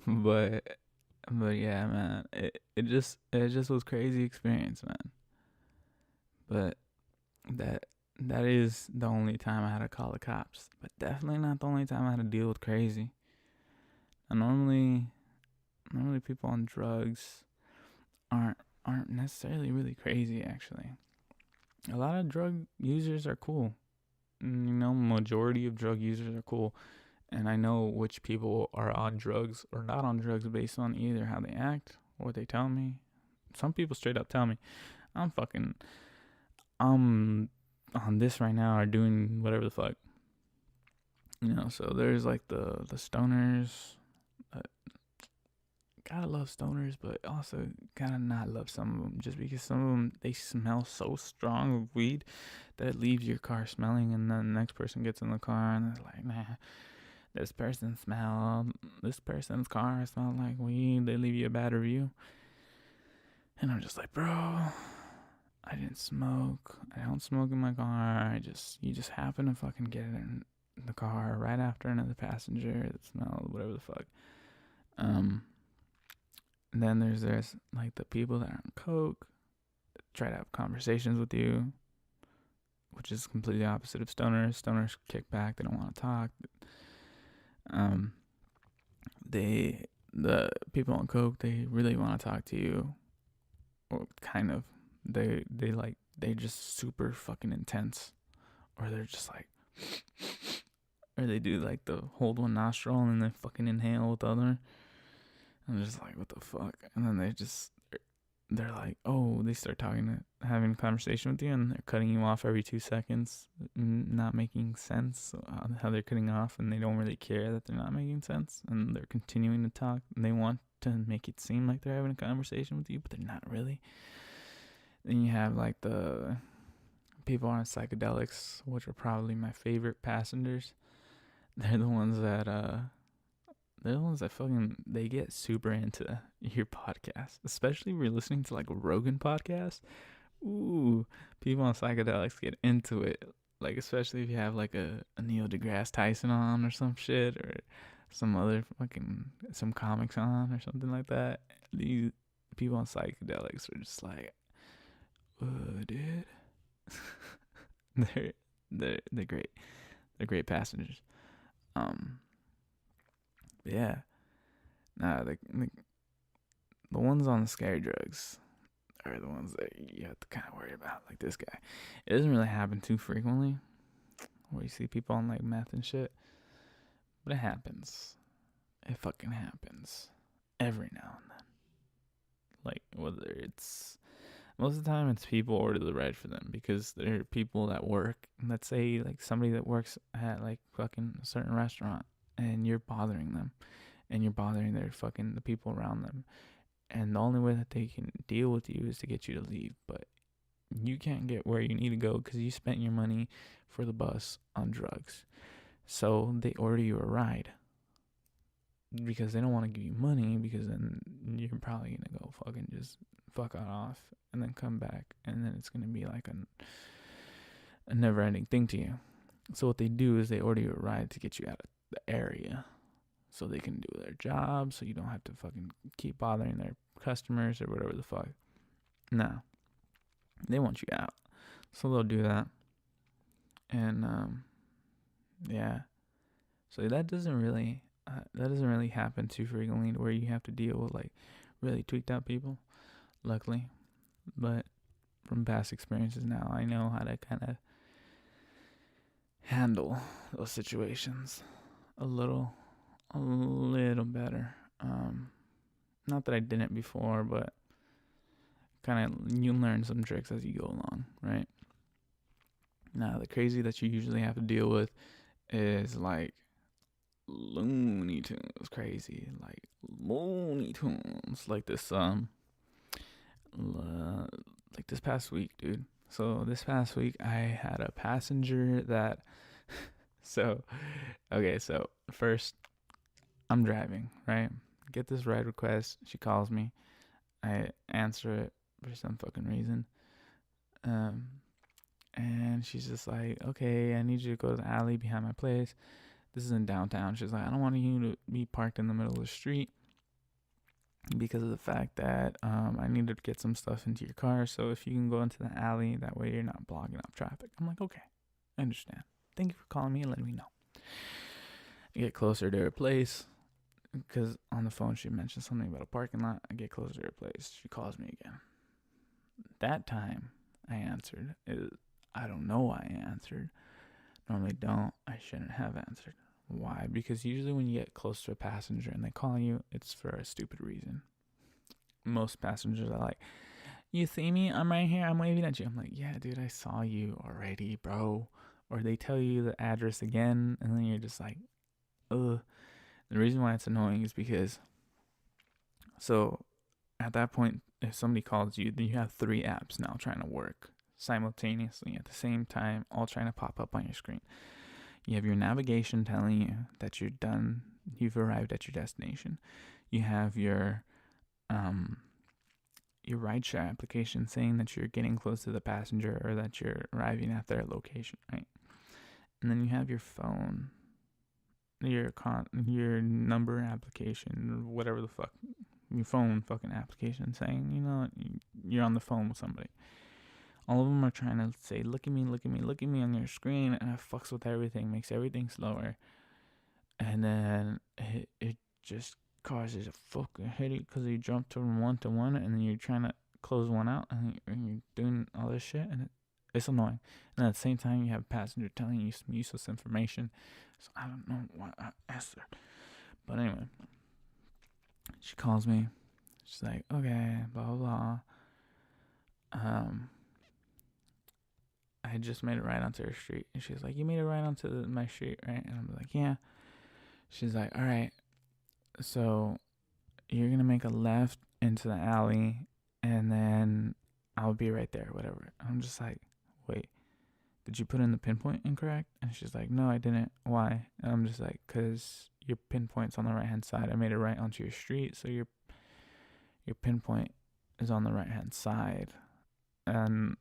Speaker 1: but yeah, man, it just was crazy experience, man. But that that is the only time I had to call the cops, but definitely not the only time I had to deal with crazy. And normally people on drugs aren't necessarily really crazy. Actually, a lot of drug users are cool. Majority of drug users are cool, and I know which people are on drugs or not on drugs based on either how they act or what they tell me. Some people straight up tell me, I'm fucking I'm on this right now or doing whatever the fuck. So there's like the stoners. Uh, Gotta love stoners, but also gotta not love some of them, just because some of them, they smell so strong of weed that it leaves your car smelling, and then the next person gets in the car and it's like, nah, this person's car smelled like weed. They leave you a bad review, and I'm just like, bro, I didn't smoke. I don't smoke in my car. You just happen to fucking get it in the car right after another passenger that smelled whatever the fuck. And then there's like the people that are on coke that try to have conversations with you, which is completely opposite of stoners. Stoners kick back. They don't want to talk. The people on coke, they really want to talk to you, or kind of. They're just super fucking intense, or they're just like, or they do like the hold one nostril and then they fucking inhale with the other. I'm just like, what the fuck? And then they're like, oh, they start having a conversation with you, and they're cutting you off every 2 seconds, not making sense how they're cutting off, and they don't really care that they're not making sense, and they're continuing to talk, and they want to make it seem like they're having a conversation with you, but they're not really. Then you have like the people on psychedelics, which are probably my favorite passengers. They're the ones that fucking, they get super into your podcast, especially if you're listening to like a Rogan podcast. Ooh, people on psychedelics get into it, like especially if you have like a Neil deGrasse Tyson on or some shit, or some comics on or something like that. These people on psychedelics are just like, dude. they're great. They're great passengers. Yeah. Nah, the ones on the scary drugs are the ones that you have to kind of worry about. Like this guy, it doesn't really happen too frequently, where you see people on like meth and shit, but it happens. It fucking happens every now and then. Like, whether it's, most of the time it's people order the ride for them because they're people that work. Let's say like somebody that works at like fucking a certain restaurant, and you're bothering them, and you're bothering the people around them, and the only way that they can deal with you is to get you to leave. But you can't get where you need to go because you spent your money for the bus on drugs. So they order you a ride because they don't want to give you money, because then you're probably gonna go fucking just fuck off and then come back, and then it's gonna be like a never ending thing to you. So what they do is they order you a ride to get you out of the area, so they can do their job, so you don't have to fucking keep bothering their customers or whatever the fuck. No, they want you out, so they'll do that. And yeah, So that doesn't really happen too frequently, where you have to deal with like really tweaked out people. Luckily, but from past experiences now, I know how to kind of handle those situations a little better. Not that I didn't before, but kind of you learn some tricks as you go along, right? Now, the crazy that you usually have to deal with is like Looney Tunes, crazy, like Looney Tunes, like like this past week, dude. So this past week, I had a passenger that, so, okay, so first I'm driving, right? Get this ride request. She calls me. I answer it for some fucking reason. Um, and she's just like, okay, I need you to go to the alley behind my place. This is in downtown. She's like, I don't want you to be parked in the middle of the street because of the fact that I need to get some stuff into your car. So if you can go into the alley, that way you're not blocking up traffic. I'm like, okay, I understand. Thank you for calling me and letting me know. I get closer to her place because on the phone she mentioned something about a parking lot. I get closer to her place. She calls me again. That time I answered. I don't know why I answered. Normally don't. I shouldn't have answered. Why? Because usually when you get close to a passenger and they call you, it's for a stupid reason. Most passengers are like, you see me? I'm right here. I'm waving at you. I'm like, yeah, dude, I saw you already, bro. Or they tell you the address again, and then you're just like, ugh. The reason why it's annoying is because, so at that point, if somebody calls you, then you have 3 apps now trying to work simultaneously at the same time, all trying to pop up on your screen. You have your navigation telling you that you're done, you've arrived at your destination. You have your rideshare application saying that you're getting close to the passenger or that you're arriving at their location, right? And then you have your phone, your number application, or whatever the fuck, your phone fucking application saying, you know, you're on the phone with somebody. All of them are trying to say, look at me, look at me, look at me on your screen, and it fucks with everything, makes everything slower. And then it just causes a fucking headache because you jump from one to one, and then you're trying to close one out, and you're doing all this shit, and it's annoying. And at the same time, you have a passenger telling you some useless information. So I don't know why I asked her. But anyway, she calls me. She's like, okay, blah, blah, blah. I just made it right onto her street. And she's like, you made it right onto my street, right? And I'm like, yeah. She's like, all right. So you're going to make a left into the alley, and then I'll be right there, whatever. I'm just like, wait, did you put in the pinpoint incorrect? And she's like, no, I didn't. Why? And I'm just like, because your pinpoint's on the right-hand side. I made it right onto your street, so your pinpoint is on the right-hand side. And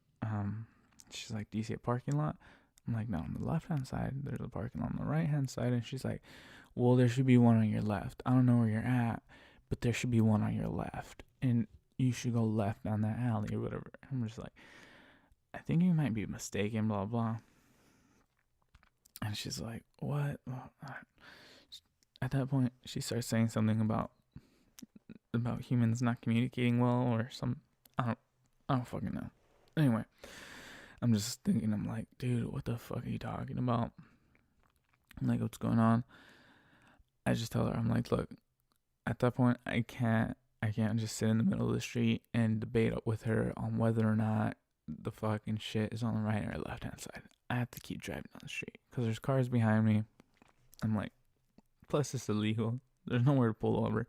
Speaker 1: she's like, do you see a parking lot? I'm like, no, on the left-hand side, there's a parking lot on the right-hand side. And she's like, well, there should be one on your left. I don't know where you're at, but there should be one on your left. And you should go left down that alley or whatever. I'm just like, I think you might be mistaken, blah, blah. And she's like, what? At that point, she starts saying something about humans not communicating well or some, I don't fucking know. Anyway, I'm just thinking, I'm like, dude, what the fuck are you talking about? I'm like, what's going on? I just tell her, I'm like, look, at that point, I can't just sit in the middle of the street and debate with her on whether or not the fucking shit is on the right or left hand side. I have to keep driving down the street because there's cars behind me. I'm like, plus it's illegal. There's nowhere to pull over.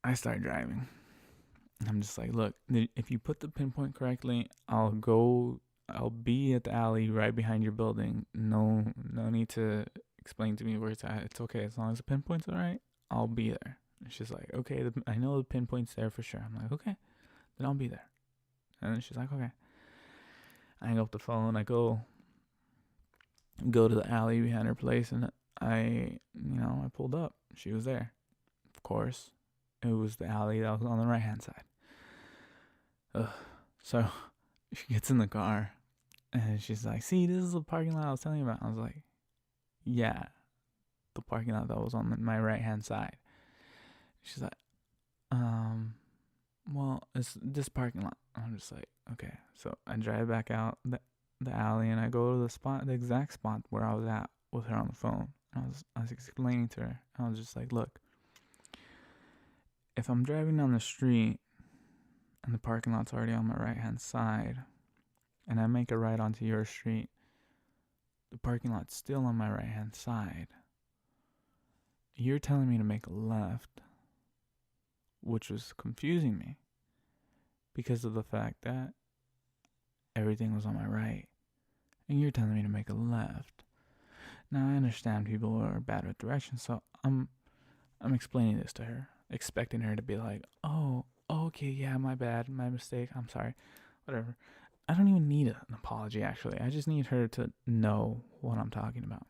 Speaker 1: I start driving. I'm just like, look, if you put the pinpoint correctly, I'll be at the alley right behind your building. No need to explain to me where it's at. It's okay. As long as the pinpoint's all right, I'll be there. And she's like, okay, I know the pinpoint's there for sure. I'm like, okay, then I'll be there. And then she's like, okay. I hang up the phone. I go to the alley behind her place, and I pulled up. She was there. Of course, it was the alley that was on the right-hand side. So she gets in the car, and she's like, see, this is the parking lot I was telling you about. I was like, yeah, the parking lot that was on my right hand side. She's like, well, it's this parking lot. I'm just like, okay. So I drive back out the alley and I go to the exact spot where I was at with her on the phone. I was explaining to her. I was just like, look, if I'm driving down the street and the parking lot's already on my right hand side and I make a right onto your street, the parking lot's still on my right hand side. You're telling me to make a left, which was confusing me because of the fact that everything was on my right. And you're telling me to make a left. Now I understand people are bad with directions, so I'm explaining this to her, expecting her to be like, "Oh, okay, yeah, my bad, my mistake. I'm sorry, whatever." I don't even need an apology. Actually, I just need her to know what I'm talking about.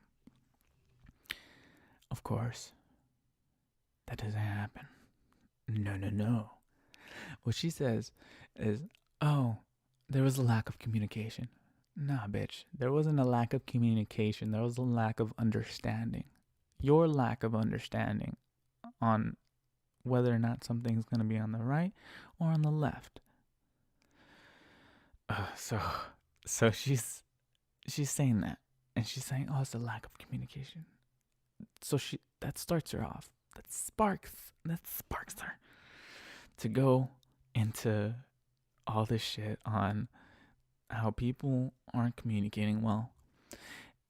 Speaker 1: Of course, that doesn't happen. No. What she says is, "Oh, there was a lack of communication." Nah, bitch. There wasn't a lack of communication. There was a lack of understanding. Your lack of understanding on whether or not something's going to be on the right or on the left. So she's saying that, and she's saying, "Oh, it's a lack of communication." So that starts her off. That sparks her to go into all this shit on how people aren't communicating well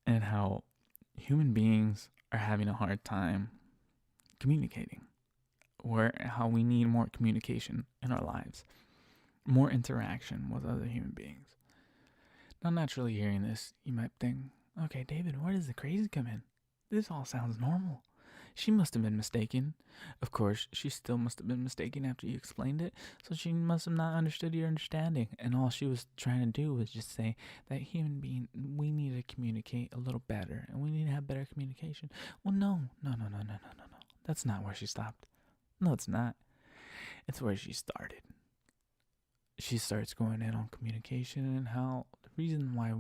Speaker 1: and how human beings are having a hard time communicating, or how we need more communication in our lives, more interaction with other human beings. Now, naturally, hearing this, you might think, okay, David, where does the crazy come in? This all sounds normal. She must have been mistaken. Of course, she still must have been mistaken after you explained it, so she must have not understood your understanding. And all she was trying to do was just say that human being, we need to communicate a little better, and we need to have better communication. Well, no. That's not where she stopped. No, it's not. It's where she started. She starts going in on communication and how the reason why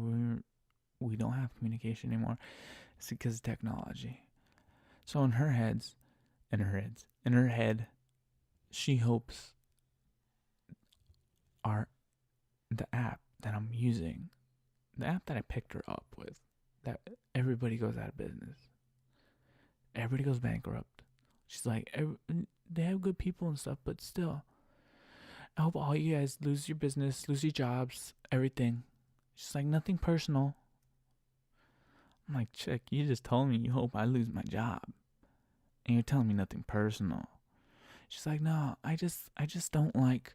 Speaker 1: we don't have communication anymore is because of technology. So in her head, she hopes the app that I'm using, the app that I picked her up with, that everybody goes out of business. Everybody goes bankrupt. She's like, they have good people and stuff, but still, I hope all you guys lose your business, lose your jobs, everything. She's like, nothing personal. I'm like, chick, you just told me you hope I lose my job, and you're telling me nothing personal. She's like, no, I just don't like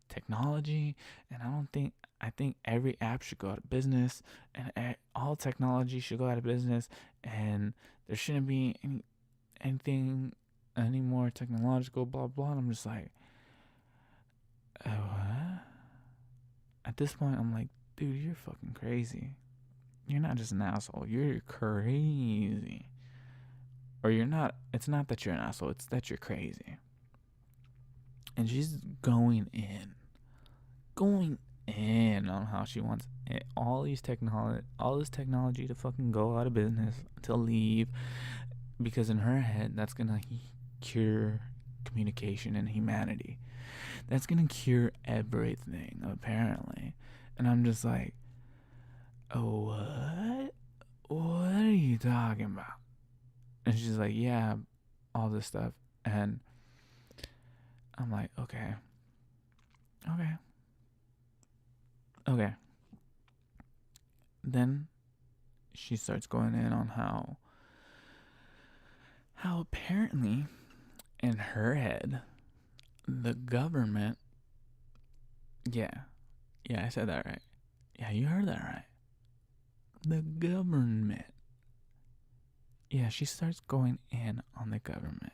Speaker 1: technology, and I think every app should go out of business, and all technology should go out of business, and there shouldn't be anything any more technological, blah blah. And I'm just like, what? At this point, I'm like, dude, you're fucking crazy. You're not just an asshole. You're crazy. Or you're not. It's not that you're an asshole. It's that you're crazy. And she's going in on how she wants all this technology to fucking go out of business, to leave, because in her head that's gonna cure communication and humanity. That's gonna cure everything, apparently. And I'm just like, oh, what are you talking about? And she's like, yeah, all this stuff. And I'm like, okay. Then she starts going in on how apparently in her head the government, yeah, I said that right. Yeah, you heard that right. The government. Yeah, she starts going in on the government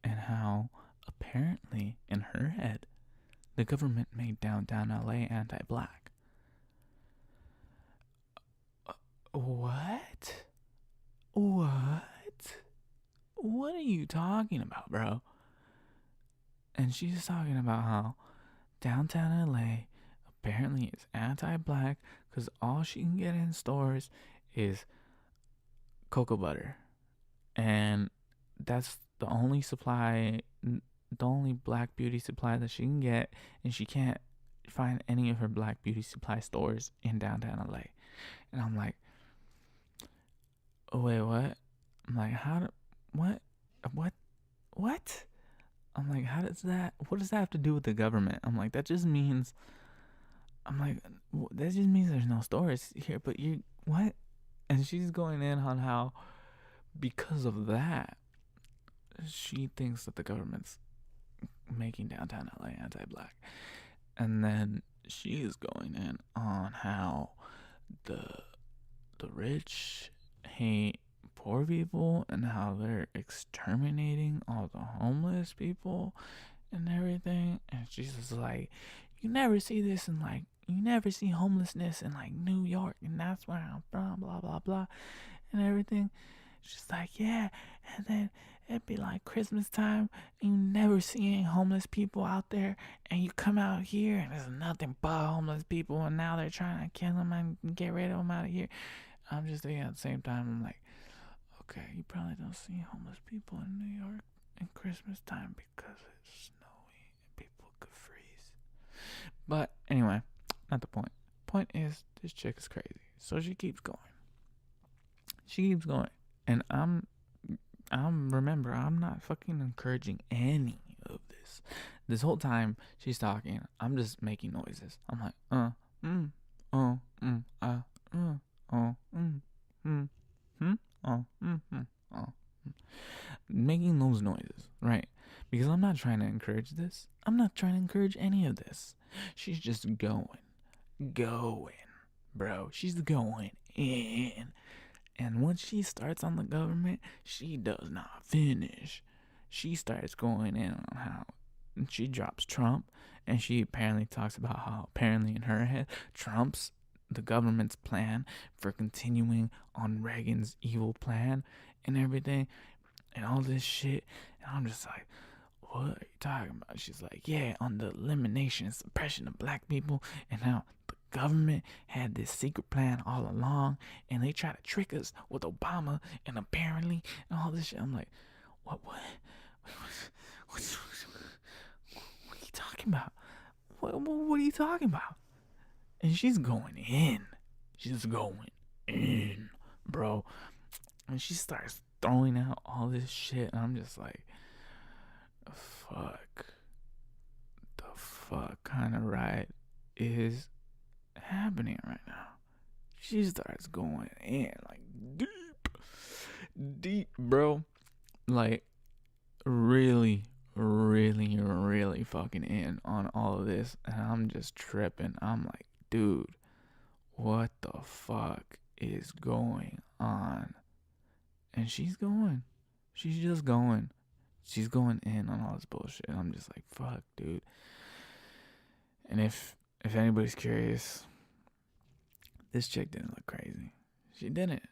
Speaker 1: and how apparently in her head the government made downtown LA anti-black. What? What are you talking about, bro? And she's talking about how downtown LA apparently is anti-black because all she can get in stores is cocoa butter, and that's the only supply, the only Black Beauty supply that she can get, and she can't find any of her Black Beauty supply stores in downtown LA. And I'm like, oh, wait, what? I'm like, what, what, what? I'm like, what does that have to do with the government? I'm like, that just means, that just means there's no stores here, but what? And she's going in on how, because of that, she thinks that the government's making downtown LA anti-black. And then she is going in on how the rich hate poor people and how they're exterminating all the homeless people and everything. And she's just like, you never see this in like, you never see homelessness in like New York, and that's where I'm from, blah blah blah, and everything. She's like, yeah, and then it'd be like Christmas time, and you never see any homeless people out there, and you come out here, and there's nothing but homeless people, and now they're trying to kill them and get rid of them out of here. I'm just thinking at the same time, I'm like, okay, you probably don't see homeless people in New York in Christmas time because it's snowy and people could freeze. But anyway, not the point. Point is, this chick is crazy. So she keeps going. And remember, I'm not fucking encouraging any of this. This whole time she's talking, I'm just making noises. I'm like, making those noises, right? Because I'm not trying to encourage this. I'm not trying to encourage any of this. She's just going, bro. She's going in. And once she starts on the government, she does not finish. She starts going in on how she drops Trump, and she apparently talks about how apparently in her head, Trump's the government's plan for continuing on Reagan's evil plan and everything and all this shit. And I'm just like, what are you talking about? She's like, yeah, on the elimination and suppression of black people, and how the government had this secret plan all along, and they try to trick us with Obama and apparently and all this shit. I'm like, what are you talking about? What are you talking about? And she's going in. Bro. And she starts throwing out all this shit, and I'm just like, the fuck kind of ride is happening right now? She starts going in, like, deep, bro. Like, really fucking in on all of this, and I'm just tripping. I'm like, dude, what the fuck is going on? And she's just going. She's going in on all this bullshit. I'm just like, fuck, dude. And if anybody's curious, this chick didn't look crazy. She didn't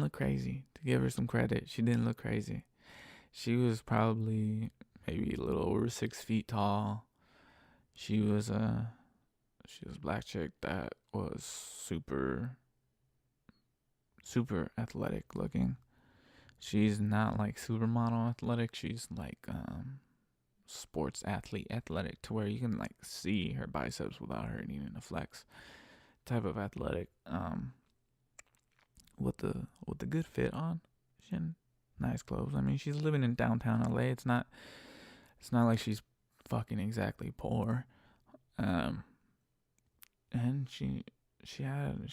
Speaker 1: look crazy. To give her some credit, she didn't look crazy. She was probably maybe a little over 6 feet tall. She was a black chick that was super athletic looking. She's not like supermodel athletic. She's like sports athlete athletic, to where you can like see her biceps without her needing to flex type of athletic. With the good fit on. She had nice clothes. I mean, she's living in downtown LA. It's not like she's fucking exactly poor. And she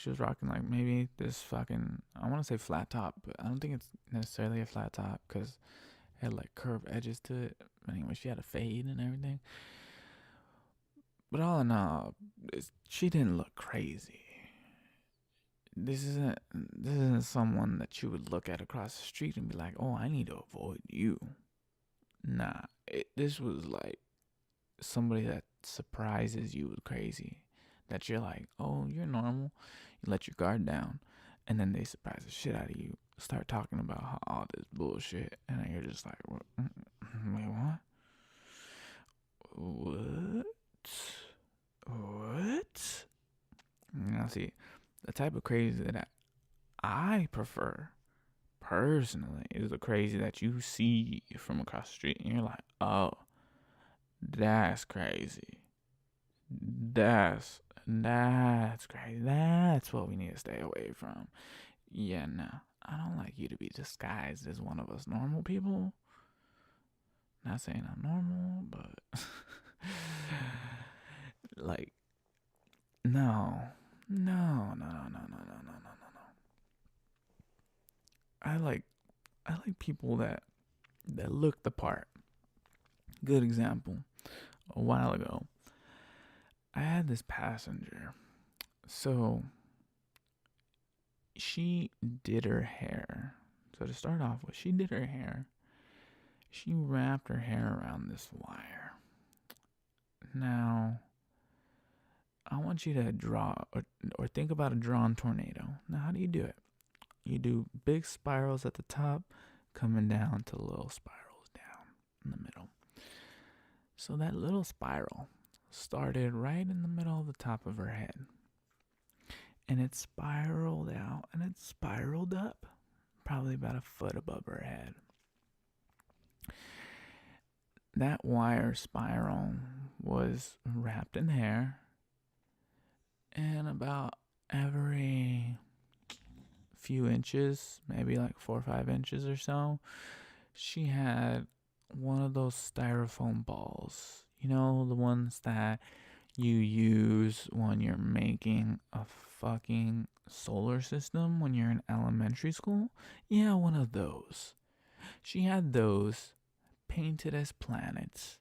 Speaker 1: was rocking like maybe this fucking, I want to say flat top, but I don't think it's necessarily a flat top because it had like curved edges to it. Anyway, she had a fade and everything. But all in all, she didn't look crazy. This isn't someone that you would look at across the street and be like, oh, I need to avoid you. Nah, this was like somebody that surprises you with crazy. That you're like, oh, you're normal. You let your guard down, and then they surprise the shit out of you. Start talking about how all this bullshit, and then you're just like, wait, what? Now see, the type of crazy that I prefer personally is the crazy that you see from across the street and you're like, oh, that's crazy. That's crazy. That's what we need to stay away from. Yeah, no. I don't like you to be disguised as one of us normal people. Not saying I'm normal, but like, no. No, no, no, no, no, no, no, no, no, no. I like people that look the part. Good example. A while ago, I had this passenger. So she did her hair. So to start off with, she did her hair. She wrapped her hair around this wire. Now, I want you to draw or think about a drawn tornado. Now, how do you do it? You do big spirals at the top, coming down to little spirals down in the middle. So that little spiral started right in the middle of the top of her head. And it spiraled out and it spiraled up, probably about a foot above her head. That wire spiral was wrapped in hair, and about every few inches, maybe like 4 or 5 inches or so, she had one of those styrofoam balls. You know, the ones that you use when you're making a fucking solar system when you're in elementary school? Yeah, one of those. She had those painted as planets.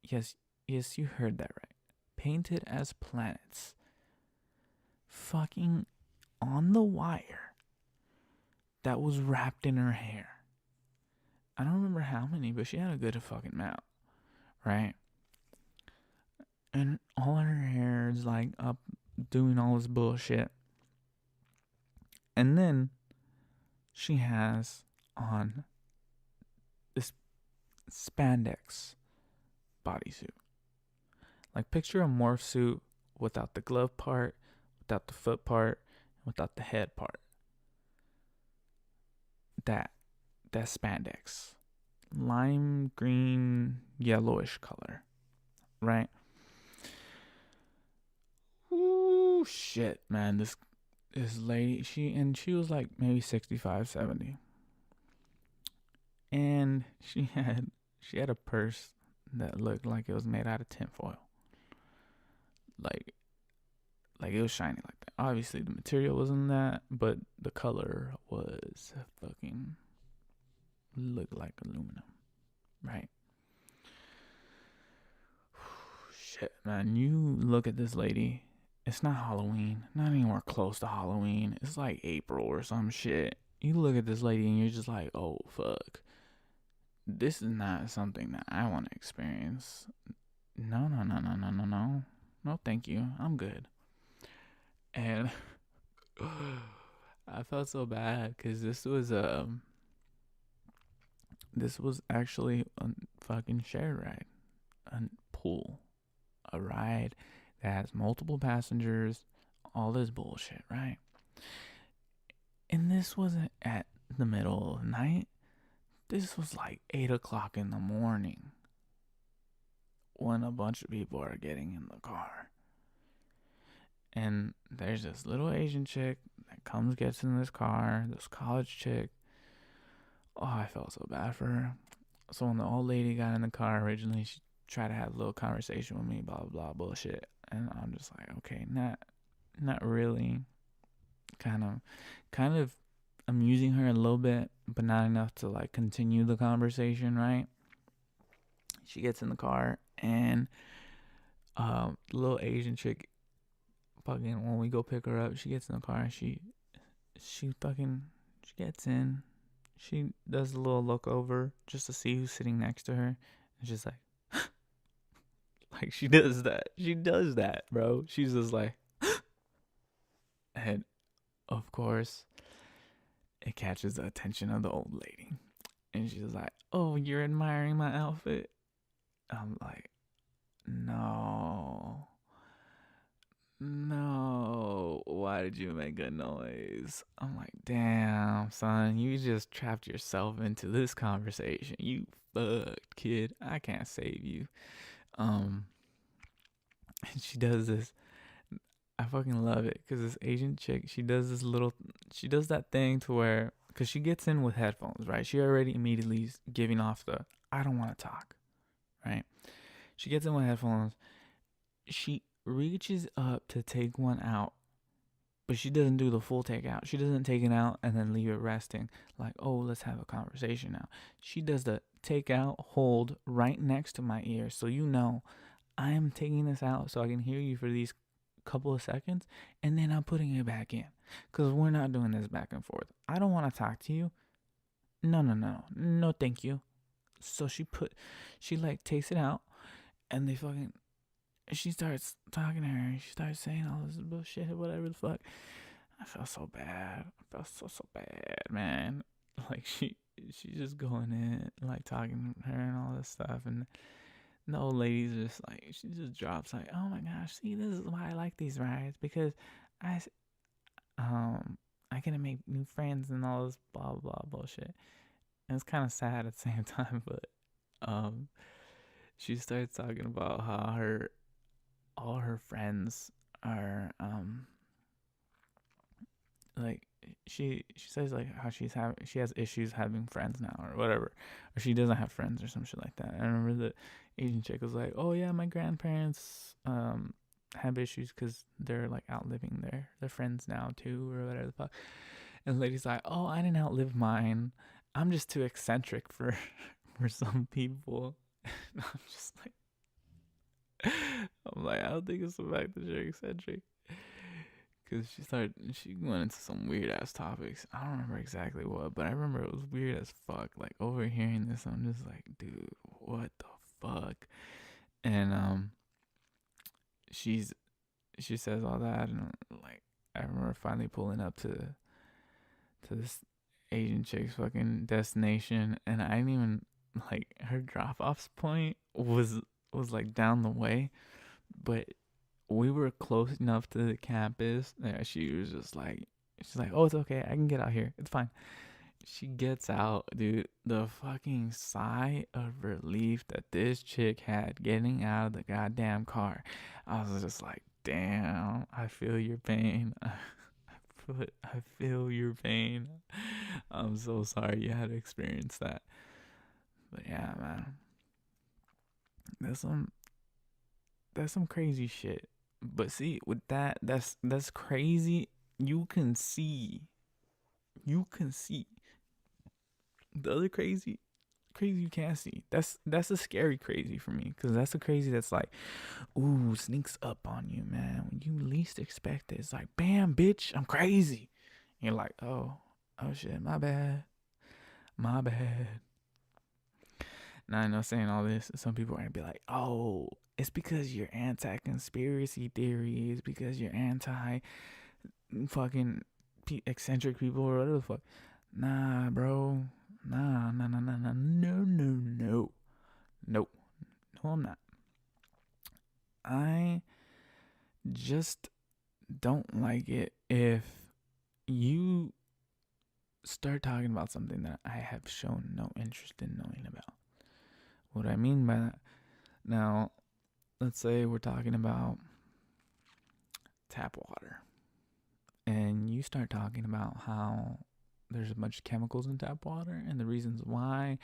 Speaker 1: Yes, you heard that right. Painted as planets. Fucking on the wire that was wrapped in her hair. I don't remember how many, but she had a good fucking amount, right? And all her hair is like up doing all this bullshit. And then she has on this spandex bodysuit. Like picture a morph suit without the glove part, without the foot part, without the head part. That spandex. Lime green yellowish color. Right? Ooh, shit, man. This lady, she was like maybe 65, 70. And she had a purse that looked like it was made out of tinfoil. Like it was shiny like that. Obviously the material wasn't that, but the color was fucking looked like aluminum. Right? Shit, man. You look at this lady. It's not Halloween. Not anywhere close to Halloween. It's like April or some shit. You look at this lady and you're just like, oh, fuck. This is not something that I want to experience. No. No, thank you. I'm good. And I felt so bad because this was actually a fucking shared ride. A pool. A ride that has multiple passengers, all this bullshit, right? And this wasn't at the middle of the night. This was like 8 o'clock in the morning when a bunch of people are getting in the car. And there's this little Asian chick that gets in this car, this college chick. Oh, I felt so bad for her. So when the old lady got in the car originally, she tried to have a little conversation with me, blah, blah, blah, bullshit. And I'm just like, okay, not really. Kind of amusing her a little bit, but not enough to like continue the conversation, right? She gets in the car and the little Asian chick fucking, when we go pick her up, she gets in the car and she gets in. She does a little look over just to see who's sitting next to her. And she's like, like she does that. She does that, bro. She's just like, and of course, it catches the attention of the old lady. And she's like, oh, you're admiring my outfit? I'm like, no. no, why did you make a noise? I'm like, damn, son, you just trapped yourself into this conversation. You fucked, kid. I can't save you. Um, and she does this. I fucking love it because this Asian chick, she does that thing to where, because she gets in with headphones, right? She already immediately is giving off the, I don't want to talk, right? She gets in with headphones. She reaches up to take one out, but she doesn't do the full take out. She doesn't take it out and then leave it resting, like, oh, let's have a conversation now. She does the take out, hold right next to my ear. So you know I'm taking this out so I can hear you for these couple of seconds, and then I'm putting it back in. Because we're not doing this back and forth. I don't want to talk to you. No, no, no. No, thank you. So she like takes it out, and she starts talking to her, and she starts saying all this bullshit, whatever the fuck. I felt so bad. I felt so bad, man. Like she's just going in, like talking to her and all this stuff, and the old lady's just like, she just drops like, oh my gosh, see, this is why I like these rides, because I I get to make new friends and all this blah blah bullshit. And it's kind of sad at the same time, but um, she starts talking about how all her friends are like, she says like how she has issues having friends now or whatever, or she doesn't have friends or some shit like that. I remember the Asian chick was like, oh yeah, my grandparents have issues because they're like outliving their friends now too, or whatever the fuck. And the lady's like, oh, I didn't outlive mine. I'm just too eccentric for for some people. And I'm just like, I'm like, I don't think it's the fact that you're eccentric. Cause she went into some weird ass topics. I don't remember exactly what, but I remember it was weird as fuck. Like overhearing this, I'm just like, dude, what the fuck? And she's she says all that, and like I remember finally pulling up to this Asian chick's fucking destination, and I didn't even like, her drop offs point was like down the way, but we were close enough to the campus that she was just like, she's like, oh, it's okay, I can get out here, it's fine. She gets out, dude. The fucking sigh of relief that this chick had getting out of the goddamn car. I was just like, damn, I feel your pain. I feel your pain. I'm so sorry you had to experience that. But yeah, man. That's some crazy shit. But see, with that's crazy. You can see the other crazy you can't see. That's a scary crazy for me, because that's a crazy that's like, ooh, sneaks up on you, man, when you least expect it. It's like, bam, bitch, I'm crazy. And you're like, oh shit, my bad, my bad. Now I know, saying all this, some people are gonna be like, oh, it's because you're anti-conspiracy theories, because you're anti fucking eccentric people or whatever the fuck. Nah, bro. Nah, nah, nah, nah, nah. No, no, no. Nope. No, I'm not. I just don't like it if you start talking about something that I have shown no interest in knowing about. What I mean by that, now, let's say we're talking about tap water, and you start talking about how there's a bunch of chemicals in tap water and the reasons why,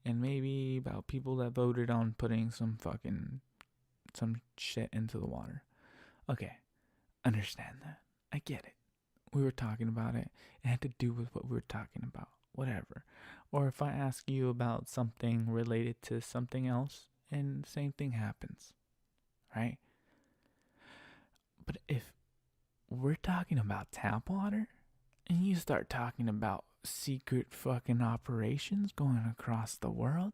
Speaker 1: and maybe about people that voted on putting some shit into the water. Okay, understand that. I get it. We were talking about it. It had to do with what we were talking about. Whatever. Or if I ask you about something related to something else, and the same thing happens, right? But if we're talking about tap water, and you start talking about secret fucking operations going across the world,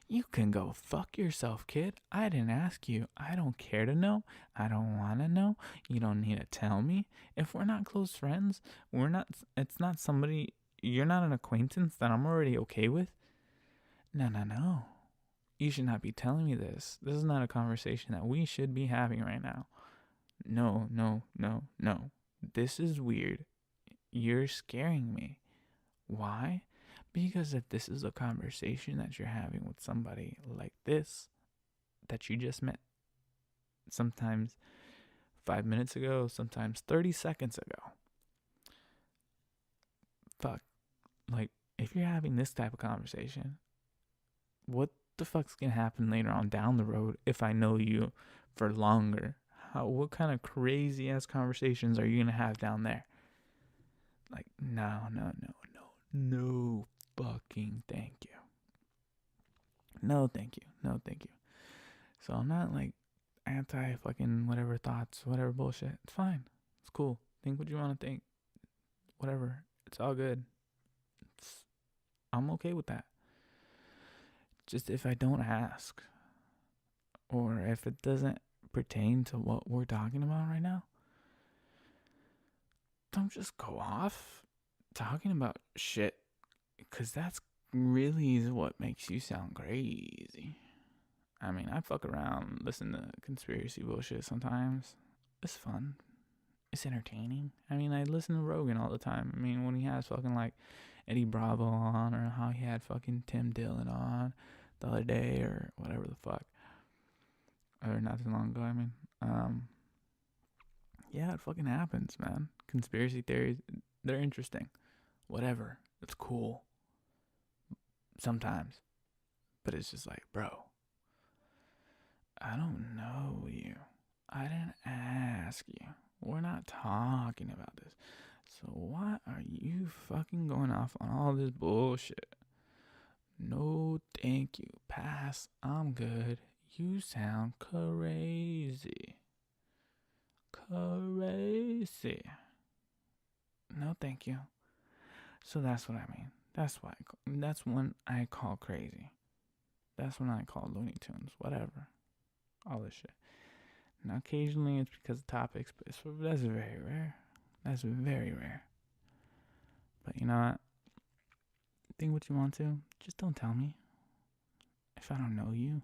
Speaker 1: you can go fuck yourself, kid. I didn't ask you. I don't care to know. I don't want to know. You don't need to tell me. If we're not close friends, it's not somebody, you're not an acquaintance that I'm already okay with. No, no, no. You should not be telling me this. This is not a conversation that we should be having right now. No, no, no, no. This is weird. You're scaring me. Why? Because if this is a conversation that you're having with somebody like this that you just met, sometimes 5 minutes ago, sometimes 30 seconds ago, fuck. Like, if you're having this type of conversation, what the fuck's gonna happen later on down the road if I know you for longer? What kind of crazy ass conversations are you gonna have down there? Like, no, no, no, no, no fucking thank you. No, thank you. No, thank you. So I'm not like anti fucking whatever thoughts, whatever bullshit. It's fine. It's cool. Think what you want to think. Whatever. It's all good. I'm okay with that. Just if I don't ask, or if it doesn't pertain to what we're talking about right now, don't just go off talking about shit, because that's really is what makes you sound crazy. I mean, I fuck around, listen to conspiracy bullshit sometimes. It's fun. It's entertaining. I mean, I listen to Rogan all the time. I mean, when he has fucking like Eddie Bravo on, or how he had fucking Tim Dillon on the other day, or whatever the fuck. Or not too long ago, I mean. Yeah, it fucking happens, man. Conspiracy theories, they're interesting. Whatever. It's cool. Sometimes. But it's just like, bro, I don't know you. I didn't ask you. We're not talking about this. So why are you fucking going off on all this bullshit? No, thank you. Pass. I'm good. You sound crazy. Crazy. No, thank you. So that's what I mean. That's when I call crazy. That's when I call Looney Tunes. Whatever. All this shit. Now, occasionally it's because of topics, but that's very rare. That's very rare. But you know what? Think what you want to. Just don't tell me. If I don't know you,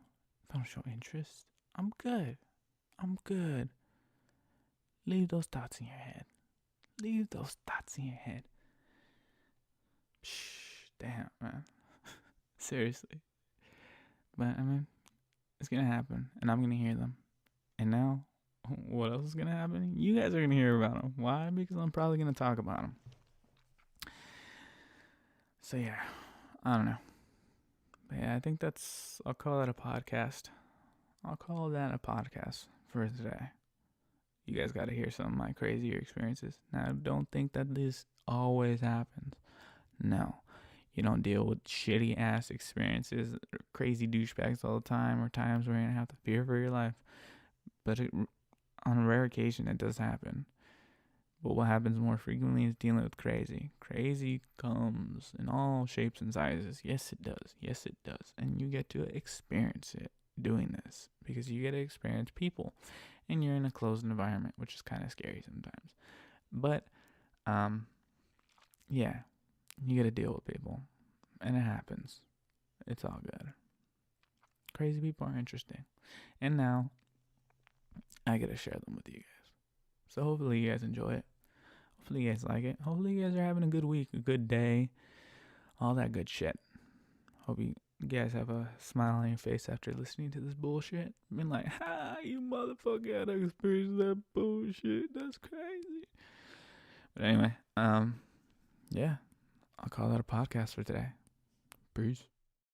Speaker 1: if I don't show interest, I'm good. I'm good. Leave those thoughts in your head. Leave those thoughts in your head. Shh, damn, man. Seriously. But, I mean, it's gonna happen, and I'm gonna hear them. And now, what else is gonna happen? You guys are gonna hear about them. Why? Because I'm probably gonna talk about them. So, yeah, I don't know. But yeah, I think I'll call that a podcast. I'll call that a podcast for today. You guys got to hear some of my crazier experiences. Now, don't think that this always happens. No. You don't deal with shitty ass experiences, or crazy douchebags all the time, or times where you're going to have to fear for your life. But on a rare occasion, it does happen. But what happens more frequently is dealing with crazy. Crazy comes in all shapes and sizes. Yes, it does. Yes, it does. And you get to experience it doing this, because you get to experience people, and you're in a closed environment, which is kind of scary sometimes. But, yeah, you get to deal with people, and it happens. It's all good. Crazy people are interesting. And now, I get to share them with you guys. So hopefully you guys enjoy it. Hopefully you guys like it. Hopefully you guys are having a good week, a good day, all that good shit. Hope you guys have a smile on your face after listening to this bullshit. Being like, ha, you motherfucker had to experience that bullshit. That's crazy. But anyway, yeah, I'll call that a podcast for today. Peace.